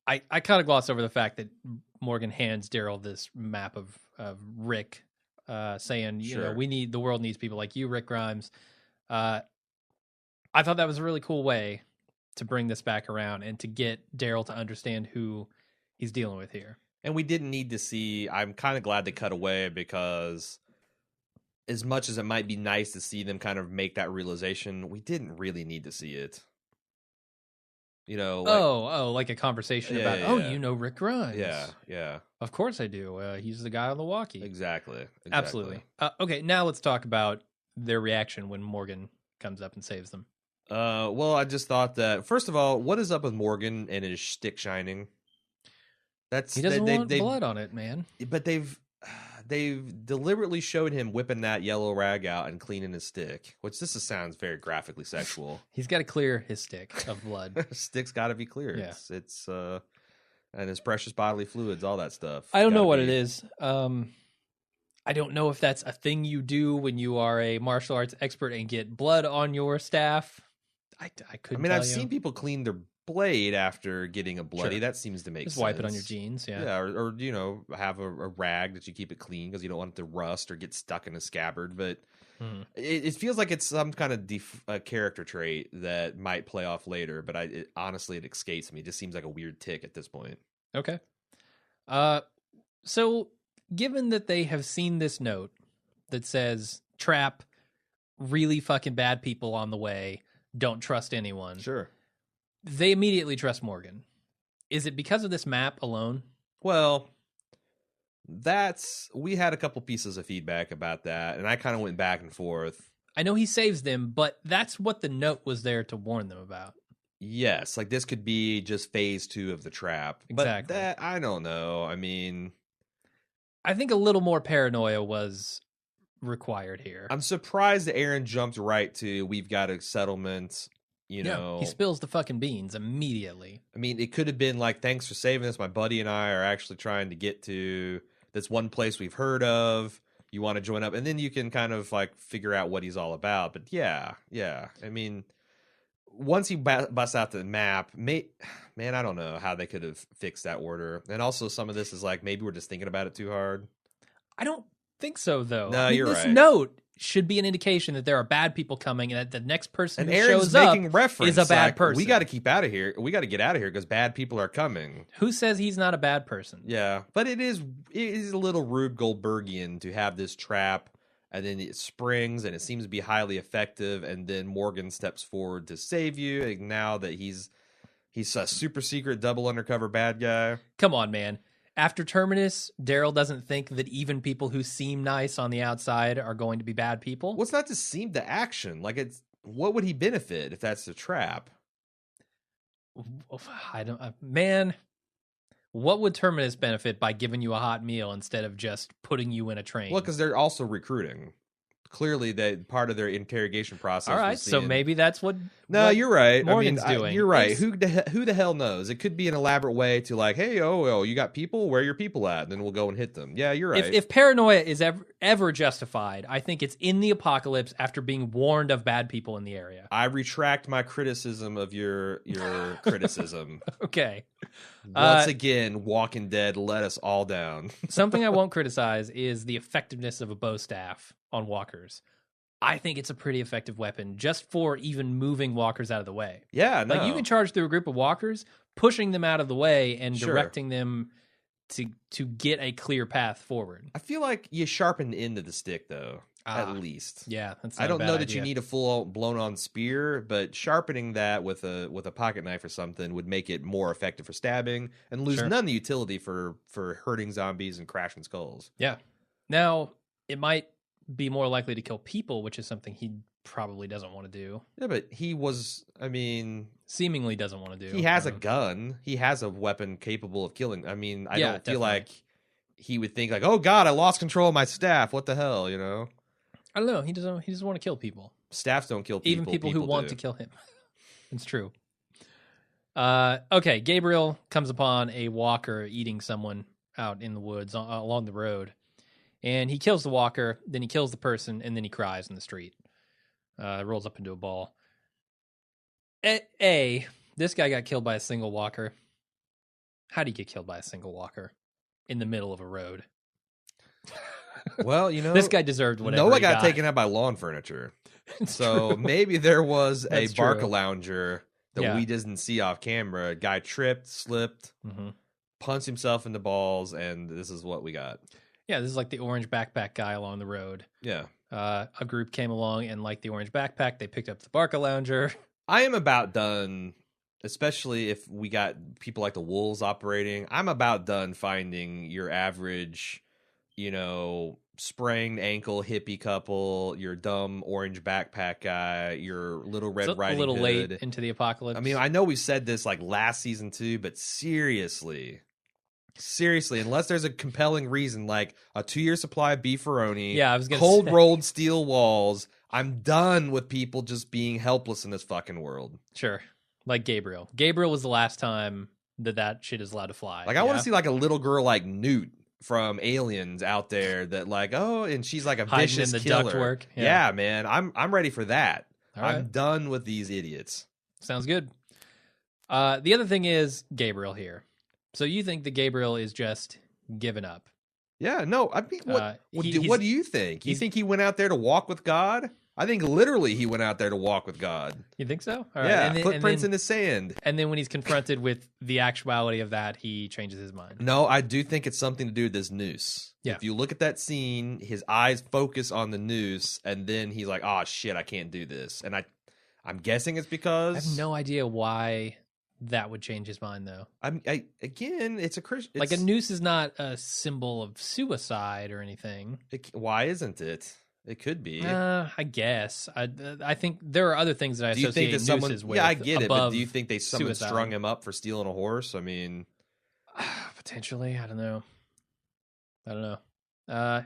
I kind of glossed over the fact that Morgan hands Daryl this map of Rick, saying,
sure,
the world needs people like you, Rick Grimes. I thought that was a really cool way to bring this back around and to get Daryl to understand who he's dealing with here.
And we didn't need to see. I'm kind of glad they cut away, because as much as it might be nice to see them kind of make that realization, we didn't really need to see it. Like
a conversation about, Rick Grimes.
Yeah.
Of course I do. He's the guy on the walkie.
Exactly.
Absolutely. Okay, now let's talk about their reaction when Morgan comes up and saves them.
Well, I just thought that, first of all, what is up with Morgan and his shtick shining? That's
He doesn't want
they've
blood on it, man.
but they've deliberately showed him whipping that yellow rag out and cleaning his stick, which this sounds very graphically sexual.
He's got to clear his stick of blood.
Stick's got to be clear.
Yeah.
It's and his precious bodily fluids, all that stuff.
I don't know what it is. I don't know if that's a thing you do when you are a martial arts expert and get blood on your staff. I couldn't. I mean,
I've seen people clean their blade after getting a bloody.
Sure.
That seems to make
Just
sense.
wipe it on your jeans. Yeah.
Yeah, or have a rag that you keep it clean because you don't want it to rust or get stuck in a scabbard. But it feels like it's some kind of character trait that might play off later. But honestly, it escapes me. It just seems like a weird tick at this point.
Okay. So given that they have seen this note that says trap, really fucking bad people on the way, don't trust anyone.
Sure.
They immediately trust Morgan. Is it because of this map alone?
Well, we had a couple pieces of feedback about that, and I kind of went back and forth.
I know he saves them, but that's what the note was there to warn them about.
Yes, like this could be just phase 2 of the trap.
Exactly.
But that, I don't know. I mean,
I think a little more paranoia was required here.
I'm surprised that Aaron jumped right to we've got a settlement. You know,
he spills the fucking beans immediately.
I mean, it could have been like, thanks for saving us. My buddy and I are actually trying to get to this one place we've heard of. You want to join up? And then you can kind of like figure out what he's all about. But yeah. I mean, once he busts out the map, man, I don't know how they could have fixed that order. And also some of this is like, maybe we're just thinking about it too hard.
I don't think so, though.
No, you're
this
right.
Note should be an indication that there are bad people coming and that the next person
and
who
Aaron's
shows
making
up
reference,
is a bad
like,
person.
We got to keep out of here. We got to get out of here because bad people are coming.
Who says he's not a bad person?
Yeah, but it is a little Rube Goldbergian to have this trap, and then it springs, and it seems to be highly effective, and then Morgan steps forward to save you, and now that he's a super secret double undercover bad guy.
Come on, man. After Terminus, Daryl doesn't think that even people who seem nice on the outside are going to be bad people.
What's not to seem to action? Like, what would he benefit if that's a trap?
I don't, man. What would Terminus benefit by giving you a hot meal instead of just putting you in a train?
Well, because they're also recruiting. Clearly, that part of their interrogation process.
All right, so maybe that's what.
No, you're right.
Morgan's doing.
You're right. Who the hell knows? It could be an elaborate way to like, hey, you got people? Where are your people at? And then we'll go and hit them. Yeah, you're right.
If paranoia is ever justified, I think it's in the apocalypse after being warned of bad people in the area.
I retract my criticism of your criticism.
Okay.
Once again, Walking Dead let us all down.
Something I won't criticize is the effectiveness of a bow staff on walkers. I think it's a pretty effective weapon just for even moving walkers out of the way.
Yeah, no.
Like you can charge through a group of walkers, pushing them out of the way and directing them to get a clear path forward.
I feel like you sharpen the end of the stick though, at least.
Yeah, that's
I don't know that
idea.
you need a full blown on spear, but sharpening that with a pocket knife or something would make it more effective for stabbing and lose none of the utility for hurting zombies and crashing skulls.
Yeah. Now, it might be more likely to kill people, which is something he probably doesn't want to do.
Yeah, but
seemingly doesn't want to do.
He has a gun. He has a weapon capable of killing. I mean, I don't feel like he would think like, "Oh God, I lost control of my staff. What the hell?" You know?
I don't know. He doesn't want to kill people.
Staffs don't kill people.
Even people who want to kill him. It's true. Okay, Gabriel comes upon a walker eating someone out in the woods along the road. And he kills the walker, then he kills the person, and then he cries in the street. Rolls up into a ball. This guy got killed by a single walker. How do you get killed by a single walker in the middle of a road?
Well,
this guy deserved whatever.
Noah got taken out by lawn furniture. So maybe there was a Barca lounger that we didn't see off camera. A guy tripped, slipped, punched himself in the balls, and this is what we got. Yeah,
this is like the orange backpack guy along the road.
Yeah.
A group came along and like the orange backpack, they picked up the Barca lounger.
I am about done, especially if we got people like the Wolves operating. I'm about done finding your average, sprained ankle hippie couple, your dumb orange backpack guy, your little Red Riding Hood.
A little late into the apocalypse.
I mean, I know we said this like last season too, but seriously. Seriously, unless there's a compelling reason, like a 2-year supply of beefaroni,
Yeah, I was gonna
cold
say.
rolled steel walls, I'm done with people just being helpless in this fucking world.
Sure. Like Gabriel. Gabriel was the last time that shit is allowed to fly.
Like, I want to see like a little girl like Newt from Aliens out there that like, oh, and she's like a
hiding
vicious
in the
killer.
ductwork.
Yeah, man, I'm ready for that.
All right.
I'm done with these idiots.
Sounds good. The other thing is Gabriel here. So you think that Gabriel is just giving up?
Yeah, no, I mean, what do you think? You think he went out there to walk with God? I think literally he went out there to walk with God.
You think so? All
yeah,
right.
footprints in the sand.
And then when he's confronted with the actuality of that, he changes his mind.
No, I do think it's something to do with this noose.
Yeah.
If you look at that scene, his eyes focus on the noose, and then he's like, "Oh shit, I can't do this." And I'm guessing it's because
I have no idea why that would change his mind, though.
Again, it's a Christian.
Like a noose is not a symbol of suicide or anything.
Why isn't it? It could be.
I guess. I think there are other things that I associate nooses with.
Yeah, I get it. But do you think someone
suicide.
strung him up for stealing a horse? I mean,
potentially. I don't know.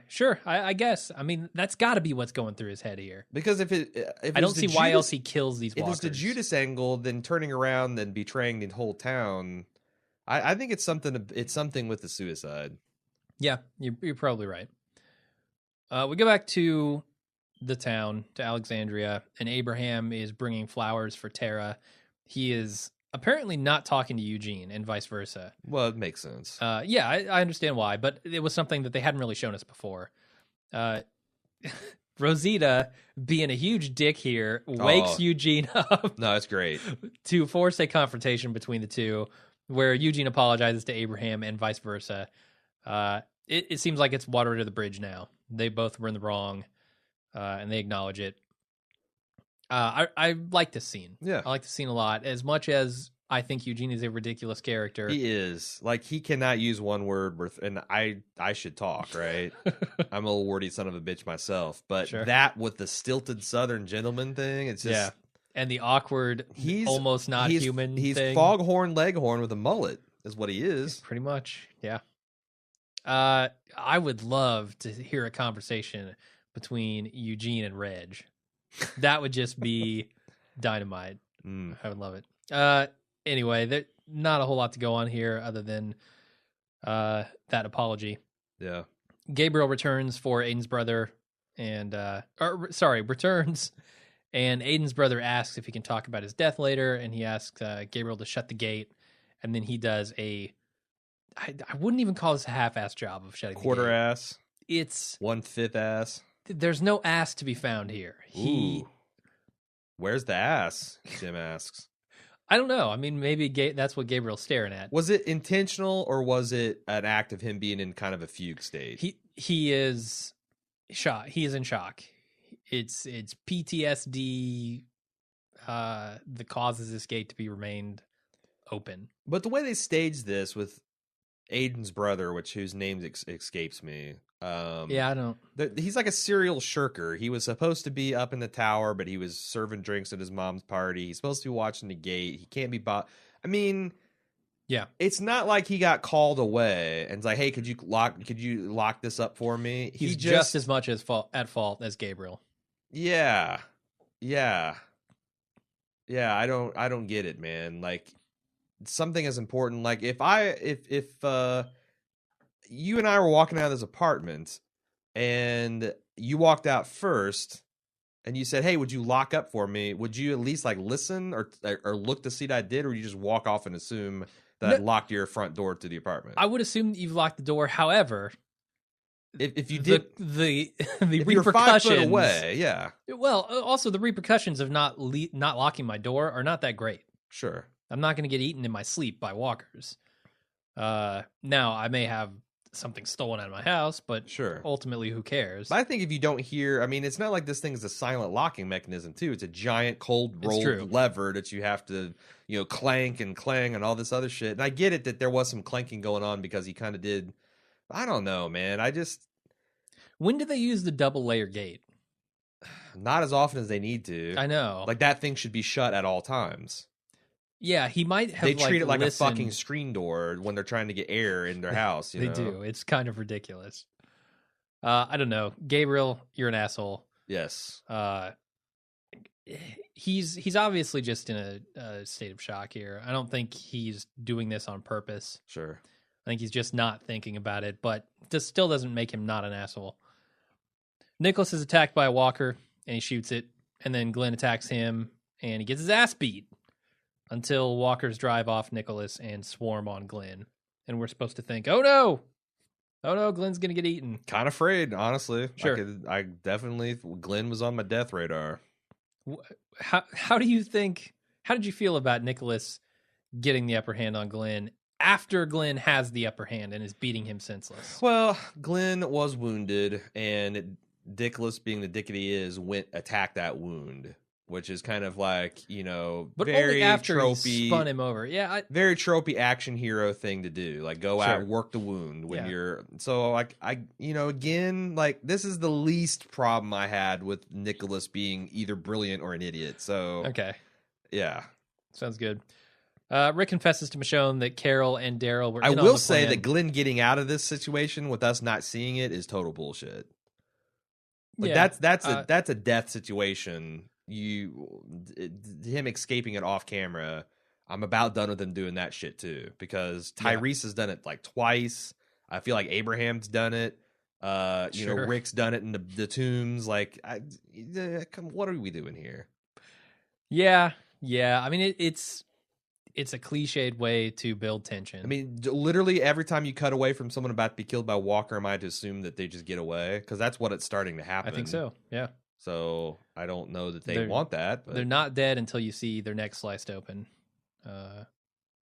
Sure. I guess. I mean, that's got to be what's going through his head here.
Because if
I don't see why else he kills these walkers.
If it's the Judas angle, then turning around and betraying the whole town, I think it's something. It's something with the suicide.
Yeah, you're probably right. We go back to the town, to Alexandria, and Abraham is bringing flowers for Tara. He is apparently not talking to Eugene and vice versa.
Well, it makes sense.
Yeah, I understand why, but it was something that they hadn't really shown us before. Rosita, being a huge dick here, wakes Eugene up.
No, it's great.
To force a confrontation between the two, where Eugene apologizes to Abraham and vice versa. It seems like it's water under the bridge now. They both were in the wrong, and they acknowledge it. I like this scene.
Yeah.
I like the scene a lot. As much as I think Eugene is a ridiculous character.
He is. Like, he cannot use one word, and I should talk, right? I'm a little wordy son of a bitch myself. But
sure.
That with the stilted Southern gentleman thing, it's just... Yeah.
And the awkward, almost not human
He's
thing.
Foghorn Leghorn with a mullet, is what he is.
Pretty much, yeah. I would love to hear a conversation between Eugene and Reg. That would just be dynamite. I would love it. Anyway, there's not a whole lot to go on here other than that apology.
Yeah.
Gabriel returns for Aiden's brother returns, and Aiden's brother asks if he can talk about his death later, and he asks Gabriel to shut the gate, and then he does I wouldn't even call this a half-ass job of shutting the gate.
Quarter ass.
It's
1/5 ass.
There's no ass to be found here.
Ooh. Where's the ass? Jim asks.
I don't know. I mean, maybe that's what Gabriel's staring at.
Was it intentional, or was it an act of him being in kind of a fugue state?
He is shocked. He is in shock. It's PTSD that causes this gate to be remained open.
But the way they staged this with Aiden's brother, whose name escapes me.
Yeah, I don't.
He's like a serial shirker. He was supposed to be up in the tower, but he was serving drinks at his mom's party. He's supposed to be watching the gate. He can't be bought. I mean,
yeah,
it's not like he got called away and it's like, hey, could you lock this up for me?
He's just as much at fault as Gabriel.
Yeah. I don't get it, man. Like, something as important, like if you and I were walking out of this apartment and you walked out first and you said, hey, would you lock up for me? Would you at least like listen or look to see that I did, or would you just walk off and assume that I'd locked your front door to the apartment?
I would assume that you've locked the door. However,
if you did
the
if
repercussions,
you're 5 foot away, yeah.
Well, also the repercussions of not locking my door are not that great.
Sure.
I'm not going to get eaten in my sleep by walkers. Now, I may have something stolen out of my house, but
sure,
ultimately, who cares?
But I think if you don't hear, I mean, it's not like this thing is a silent locking mechanism, too. It's a giant cold rolled lever that you have to, clank and clang and all this other shit. And I get it that there was some clanking going on because he kind of did. I don't know, man.
When do they use the double layer gate?
Not as often as they need to.
I know.
Like, that thing should be shut at all times.
Yeah, he might have
They treat it like
listened.
a fucking screen door when they're trying to get air in their house.
They do. It's kind of ridiculous. I don't know. Gabriel, you're an asshole.
Yes.
He's obviously just in a state of shock here. I don't think he's doing this on purpose.
Sure.
I think he's just not thinking about it, but this still doesn't make him not an asshole. Nicholas is attacked by a walker, and he shoots it, and then Glenn attacks him, and he gets his ass beat until walkers drive off Nicholas and swarm on Glenn. And we're supposed to think, oh no, Glenn's going to get eaten.
Kind of afraid, honestly.
Sure.
I definitely, Glenn was on my death radar.
How did you feel about Nicholas getting the upper hand on Glenn after Glenn has the upper hand and is beating him senseless?
Well, Glenn was wounded, and Nicholas, being the dick that he is, attacked that wound, which is kind of like,
but
very
only after
tropey,
he spun him over. Yeah,
very tropey action hero thing to do. Like, go out and work the wound when you're. So, like, again, like, this is the least problem I had with Nicholas being either brilliant or an idiot. So,
okay,
yeah,
sounds good. Rick confesses to Michonne that Carol and Daryl were.
I will say that Glenn getting out of this situation with us not seeing it is total bullshit. Like, that's a death situation. Him escaping it off camera, I'm about done with him doing that shit too, because Tyrese has done it like twice. I feel like Abraham's done it. Rick's done it in the tombs. Like, what are we doing here?
Yeah. I mean, it's a cliched way to build tension.
I mean, literally every time you cut away from someone about to be killed by a walker, am I to assume that they just get away? Because that's what it's starting to happen.
I think so. Yeah.
So I don't know that they want that. But...
They're not dead until you see their neck sliced open.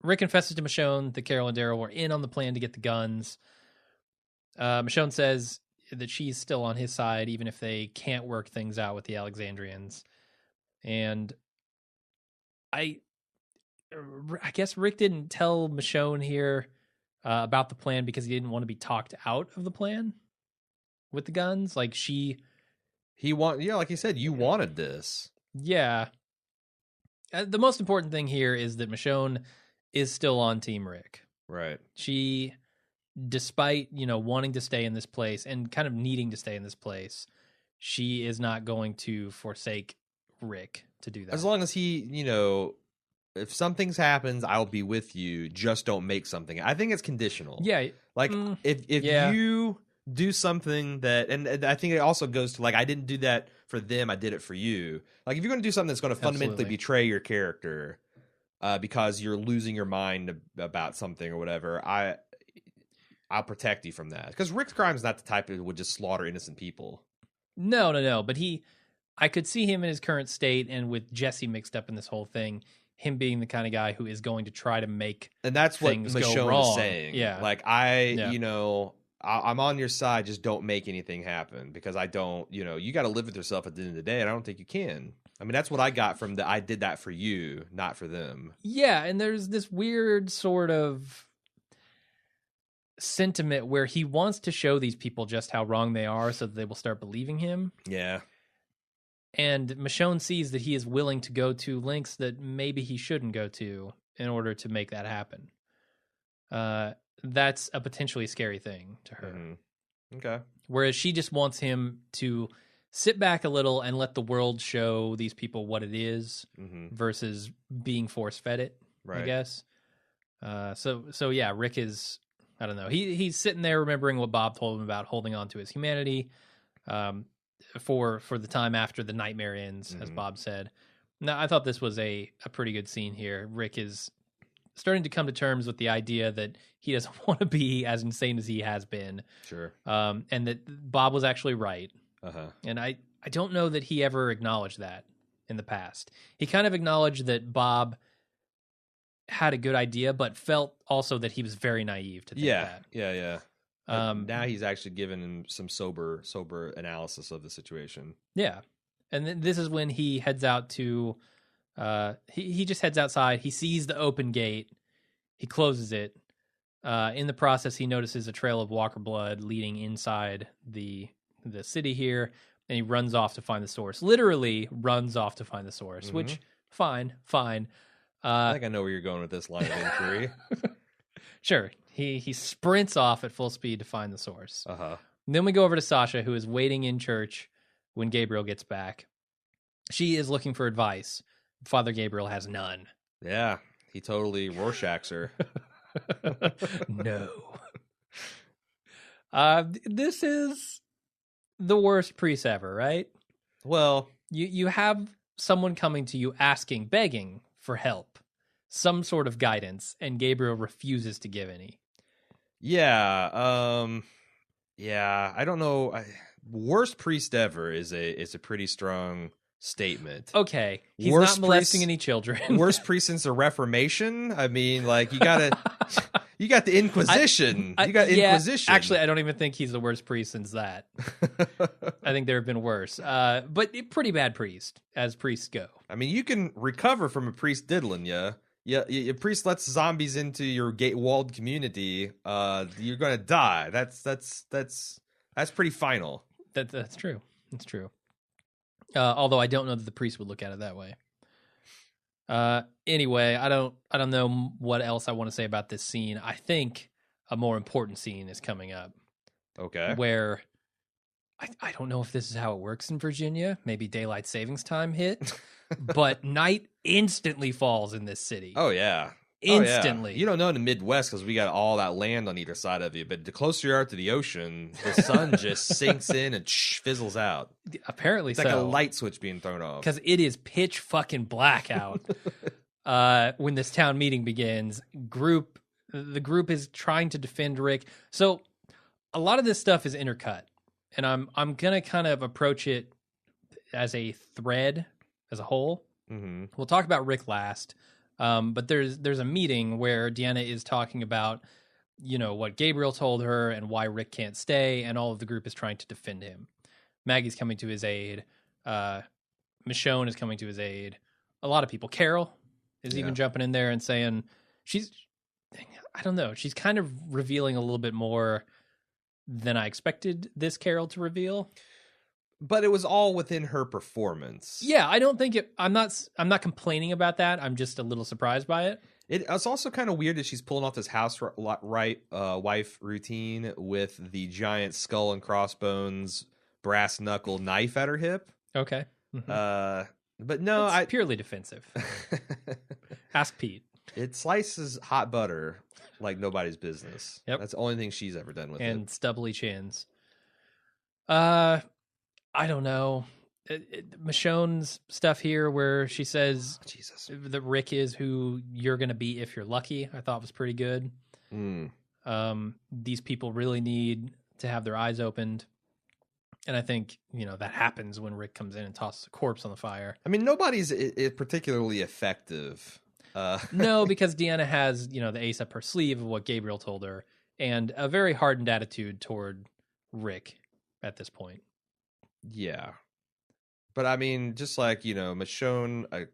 Rick confesses to Michonne that Carol and Daryl were in on the plan to get the guns. Michonne says that she's still on his side, even if they can't work things out with the Alexandrians. And I guess Rick didn't tell Michonne here about the plan because he didn't want to be talked out of the plan with the guns. Like,
like you said, you wanted this.
Yeah. The most important thing here is that Michonne is still on Team Rick.
Right.
She, despite, wanting to stay in this place and kind of needing to stay in this place, she is not going to forsake Rick to do that.
As long as he, if something happens, I'll be with you. Just don't make something. I think it's conditional.
Yeah.
Like, if you do something that, and I think it also goes to, like, I didn't do that for them, I did it for you. Like, if you're going to do something that's going to fundamentally betray your character because you're losing your mind about something or whatever, I'll protect you from that. Because Rick Grimes is not the type that would just slaughter innocent people.
No. But I could see him in his current state, and with Jesse mixed up in this whole thing, him being the kind of guy who is going to try to make
and that's what Michonne is saying.
Yeah.
Like, I'm on your side, just don't make anything happen, because I don't, you got to live with yourself at the end of the day, and I don't think you can. I mean, that's what I got from I did that for you, not for them.
Yeah, and there's this weird sort of sentiment where he wants to show these people just how wrong they are so that they will start believing him.
Yeah.
And Michonne sees that he is willing to go to lengths that maybe he shouldn't go to in order to make that happen. That's a potentially scary thing to her.
Mm-hmm. Okay.
Whereas she just wants him to sit back a little and let the world show these people what it is versus being force-fed it, right. I guess. So yeah, Rick is, I don't know. He's sitting there remembering what Bob told him about holding on to his humanity for the time after the nightmare ends, as Bob said. Now, I thought this was a pretty good scene here. Rick is starting to come to terms with the idea that he doesn't want to be as insane as he has been.
Sure.
And that Bob was actually right.
Uh-huh.
And I don't know that he ever acknowledged that in the past. He kind of acknowledged that Bob had a good idea, but felt also that he was very naive to think that.
Yeah. Now he's actually given him some sober analysis of the situation. Yeah.
And this is when he heads out to... he just heads outside. He sees the open gate. He closes it. In the process, he notices a trail of walker blood leading inside the city here, and he runs off to find the source. Literally runs off to find the source, which, fine.
I think I know where you're going with this line of inquiry.
Sure. He sprints off at full speed to find the source.
Uh-huh.
And then we go over to Sasha, who is waiting in church when Gabriel gets back. She is looking for advice. Father Gabriel has none.
Yeah, he totally Rorschachs her.
No. This is the worst priest ever, right?
Well,
you have someone coming to you asking, begging for help, some sort of guidance, and Gabriel refuses to give any.
Yeah, I don't know. Worst priest ever is a pretty strong statement.
Okay, he's not molesting any children.
Worst priest since the Reformation. I mean, like you got the Inquisition. You got Inquisition.
Actually, I don't even think he's the worst priest since that. I think there have been worse. But pretty bad priest, as priests go.
I mean, you can recover from a priest diddling you. Yeah, a priest lets zombies into your walled community. You're gonna die. That's pretty final.
That's true. It's true. Although I don't know that the priest would look at it that way. Anyway, I don't know what else I want to say about this scene. I think a more important scene is coming up.
Okay.
Where I don't know if this is how it works in Virginia. Maybe daylight savings time hit, but night instantly falls in this city.
Oh yeah.
Instantly.
Oh, yeah. You don't know in the Midwest because we got all that land on either side of you, but the closer you are to the ocean, the sun just sinks in and fizzles out.
Apparently
it's like a light switch being thrown off.
Because it is pitch fucking black out when this town meeting begins. The group is trying to defend Rick. So a lot of this stuff is intercut, and I'm gonna kind of approach it as a thread, as a whole.
Mm-hmm.
We'll talk about Rick last. But there's a meeting where Deanna is talking about, what Gabriel told her and why Rick can't stay, and all of the group is trying to defend him. Maggie's coming to his aid. Michonne is coming to his aid. A lot of people. Carol is even jumping in there and saying I don't know. She's kind of revealing a little bit more than I expected this Carol to reveal.
But it was all within her performance.
Yeah, I don't think I'm not complaining about that. I'm just a little surprised by it.
It's also kind of weird that she's pulling off this wife routine with the giant skull and crossbones brass knuckle knife at her hip.
Okay. Mm-hmm.
But no,
it's purely defensive. Ask Pete.
It slices hot butter like nobody's business.
Yep.
That's the only thing she's ever done with it.
And stubbly chins. I don't know. Michonne's stuff here where she says that Rick is who you're going to be if you're lucky, I thought was pretty good. These people really need to have their eyes opened. And I think, that happens when Rick comes in and tosses a corpse on the fire.
I mean, nobody's particularly effective.
No, because Deanna has, the ace up her sleeve of what Gabriel told her and a very hardened attitude toward Rick at this point.
Yeah. But I mean, just like, Michonne,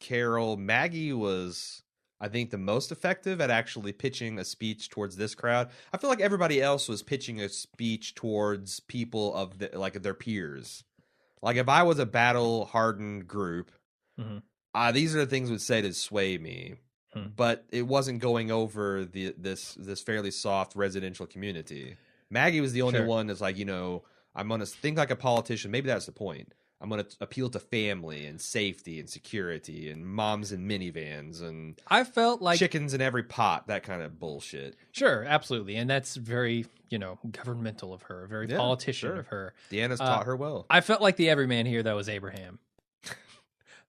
Carol, Maggie was, I think, the most effective at actually pitching a speech towards this crowd. I feel like everybody else was pitching a speech towards people of their peers. Like if I was a battle-hardened group, these are the things would say to sway me. But it wasn't going over this fairly soft residential community. Maggie was the only one that's like, I'm going to think like a politician. Maybe that's the point. I'm going to appeal to family and safety and security and moms in minivans and
I felt like
chickens in every pot, that kind of bullshit.
Sure, absolutely. And that's very, governmental of her, very politician of her.
Deanna's taught her well.
I felt like the everyman here, though, was Abraham.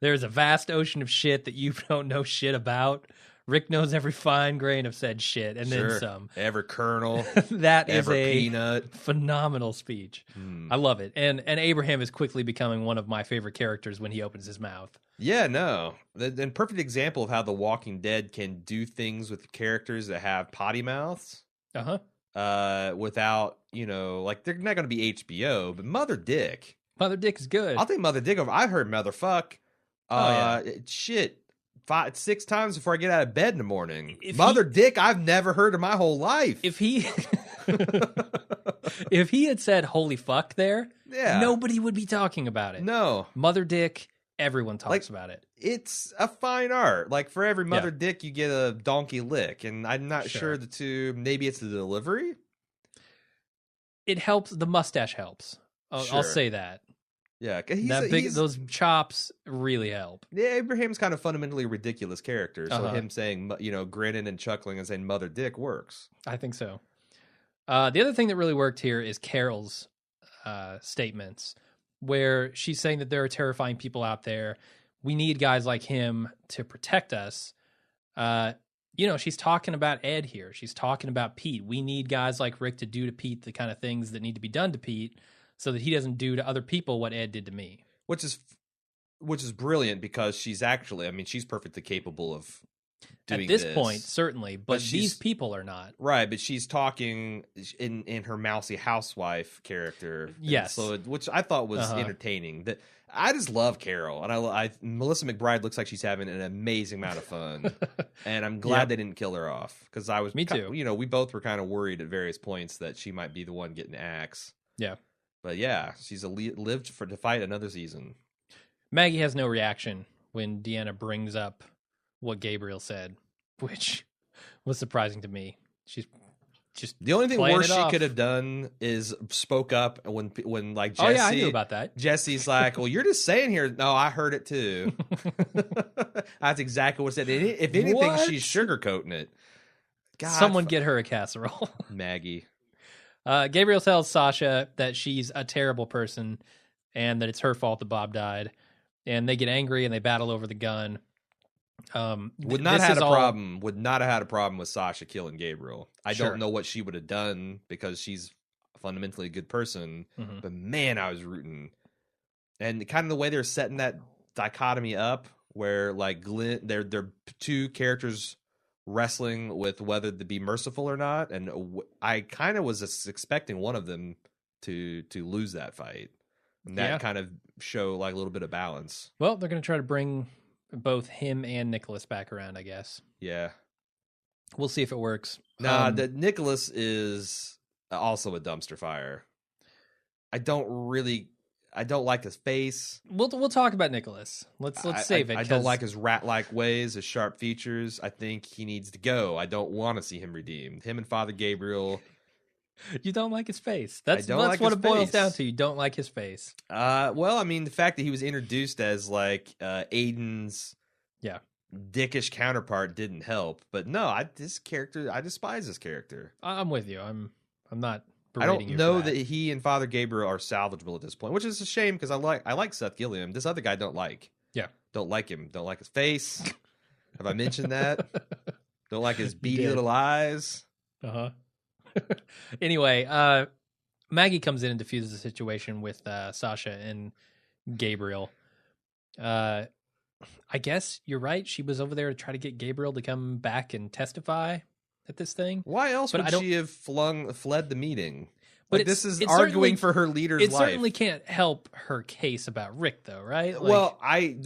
There's a vast ocean of shit that you don't know shit about. Rick knows every fine grain of said shit, and then some.
Every kernel.
That is
every
a
peanut.
Phenomenal speech. I love it. And Abraham is quickly becoming one of my favorite characters when he opens his mouth.
Yeah, no. The perfect example of how The Walking Dead can do things with characters that have potty mouths. Without, they're not going to be HBO, but Mother Dick.
Mother Dick is good.
I'll take Mother Dick over. I've heard Motherfuck. Shit. 5-6 times before I get out of bed in the morning. Mother Dick, I've never heard of my whole life.
If he had said "holy fuck" there, nobody would be talking about it.
No,
Mother Dick Everyone talks about it.
It's a fine art. Like, for every mother dick, you get a donkey lick. And I'm not sure the two, maybe it's the delivery.
It helps. The mustache helps. I'll say that.
Yeah,
those chops really help.
Yeah, Abraham's kind of fundamentally a ridiculous character, so him saying, grinning and chuckling and saying "mother dick" works.
I think so. The other thing that really worked here is Carol's statements, where she's saying that there are terrifying people out there. We need guys like him to protect us. She's talking about Ed here. She's talking about Pete. We need guys like Rick to do to Pete the kind of things that need to be done to Pete, so that he doesn't do to other people what Ed did to me.
Which is brilliant, because she's actually, she's perfectly capable of doing
at this point, certainly, but these people are not.
Right, but she's talking in her mousy housewife character.
Yes.
So, which I thought was entertaining. That I just love Carol, and Melissa McBride looks like she's having an amazing amount of fun, and I'm glad they didn't kill her off, because I was.
Me too.
We both were kind of worried at various points that she might be the one getting axed.
Yeah.
But yeah, she's lived to fight another season.
Maggie has no reaction when Deanna brings up what Gabriel said, which was surprising to me. She's just
the only thing worse she could have done is spoke up when like Jesse.
Oh yeah, I knew about that.
Jesse's like, "Well, you're just saying here." No, I heard it too. That's exactly what it said. If anything, she's sugarcoating it.
God, someone get her a casserole.
Maggie.
Gabriel tells Sasha that she's a terrible person and that it's her fault that Bob died. And they get angry and they battle over the gun.
Would not have had a problem with Sasha killing Gabriel. I don't know what she would have done, because she's fundamentally a good person. Mm-hmm. But man, I was rooting. And kind of the way they're setting that dichotomy up, where like Glenn, they're two characters wrestling with whether to be merciful or not, and I kind of was expecting one of them to lose that fight, and that kind of show like a little bit of balance.
Well, they're going to try to bring both him and Nicholas back around, I guess.
Yeah,
we'll see if it works.
The Nicholas is also a dumpster fire. I don't like his face.
We'll talk about Nicholas. Let's save it.
I don't like his rat-like ways, his sharp features. I think he needs to go. I don't want to see him redeemed. Him and Father Gabriel.
You don't like his face. That's what it boils down to. You don't like his face.
Well, the fact that he was introduced as like Aiden's dickish counterpart didn't help. But no, this character, I despise this character.
I'm with you. I'm not.
I don't know that he and Father Gabriel are salvageable at this point, which is a shame, because I like Seth Gilliam. This other guy don't like.
Yeah.
Don't like him. Don't like his face. Have I mentioned that? Don't like his beady little eyes.
Anyway, Maggie comes in and diffuses the situation with Sasha and Gabriel. I guess you're right. She was over there to try to get Gabriel to come back and testify at this thing.
Why else would she have fled the meeting?
But
this is arguing for her leader's life.
It certainly can't help her case about Rick, though, right?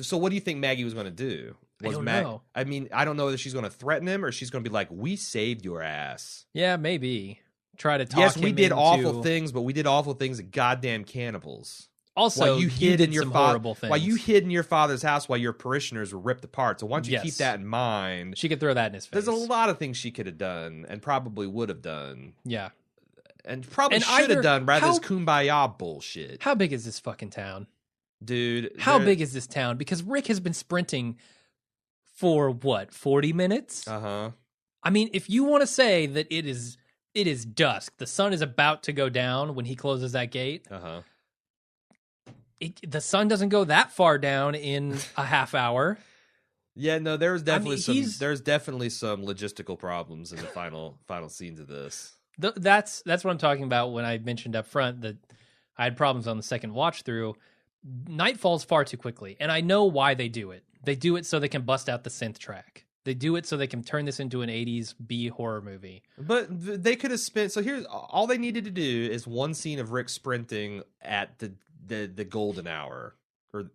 So what do you think Maggie was going to do?
I don't know.
I don't know whether she's going to threaten him, or she's going to be like, "We saved your ass."
Yeah, maybe. Try to talk
Yes,
him
we did
into...
awful things, but we did awful things at goddamn cannibals.
Also, you hid in your horrible things.
While you hid in your father's house while your parishioners were ripped apart. So why don't you keep that in mind?
She could throw that in his face.
There's a lot of things she could have done and probably would have done.
Yeah.
And probably should have done rather than this kumbaya bullshit.
How big is this fucking town?
Dude.
How big is this town? Because Rick has been sprinting for 40 minutes?
Uh-huh.
If you want to say that it is dusk, the sun is about to go down when he closes that gate.
Uh-huh.
The sun doesn't go that far down in a half hour.
Yeah, no, there's definitely some logistical problems in the final scenes of this.
That's what I'm talking about when I mentioned up front that I had problems on the second watch through. Night falls far too quickly, and I know why they do it. They do it so they can bust out the synth track. They do it so they can turn this into an 80s B horror movie.
But they could have spent... So here's... All they needed to do is one scene of Rick sprinting at the golden hour. Or,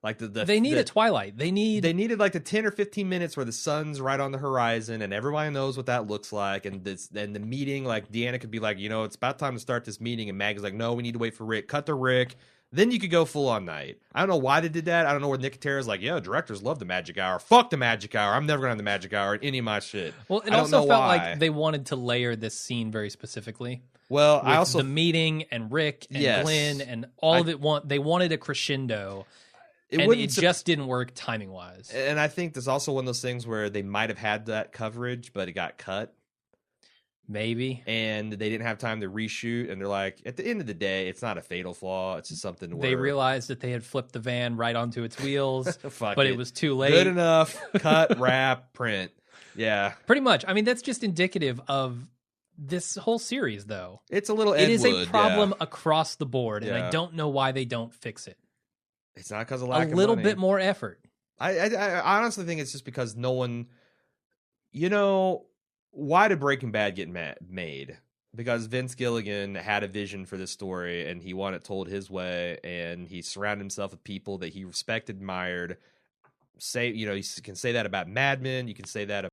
like
they need a twilight. They
needed like the 10 or 15 minutes where the sun's right on the horizon and everybody knows what that looks like. And the meeting, like Deanna could be like, it's about time to start this meeting. And Maggie's like, no, we need to wait for Rick. Cut to Rick. Then you could go full on night. I don't know why they did that. I don't know where Nicotera's like, yeah, directors love the magic hour. Fuck the magic hour. I'm never going to have the magic hour in any of my shit.
Well, it also felt like they wanted to layer this scene very specifically.
Well, I also...
the meeting and Rick and Glenn and all of it. They wanted a crescendo. It just didn't work timing-wise.
And I think there's also one of those things where they might have had that coverage, but it got cut.
Maybe.
And they didn't have time to reshoot, and they're like, at the end of the day, it's not a fatal flaw. It's just something where...
They realized that they had flipped the van right onto its wheels, but it was too late.
Good enough. Cut, wrap, print. Yeah.
Pretty much. I mean, that's just indicative of this whole series, though.
It's a little Ed
It is
Wood,
a problem across the board, and I don't know why they don't fix it.
It's not because of lack of money.
A little bit more effort.
I honestly think it's just because no one... You know... Why did Breaking Bad get made? Because Vince Gilligan had a vision for this story, and he wanted it told his way, and he surrounded himself with people that he respected, admired. You can say that about Mad Men. You can say that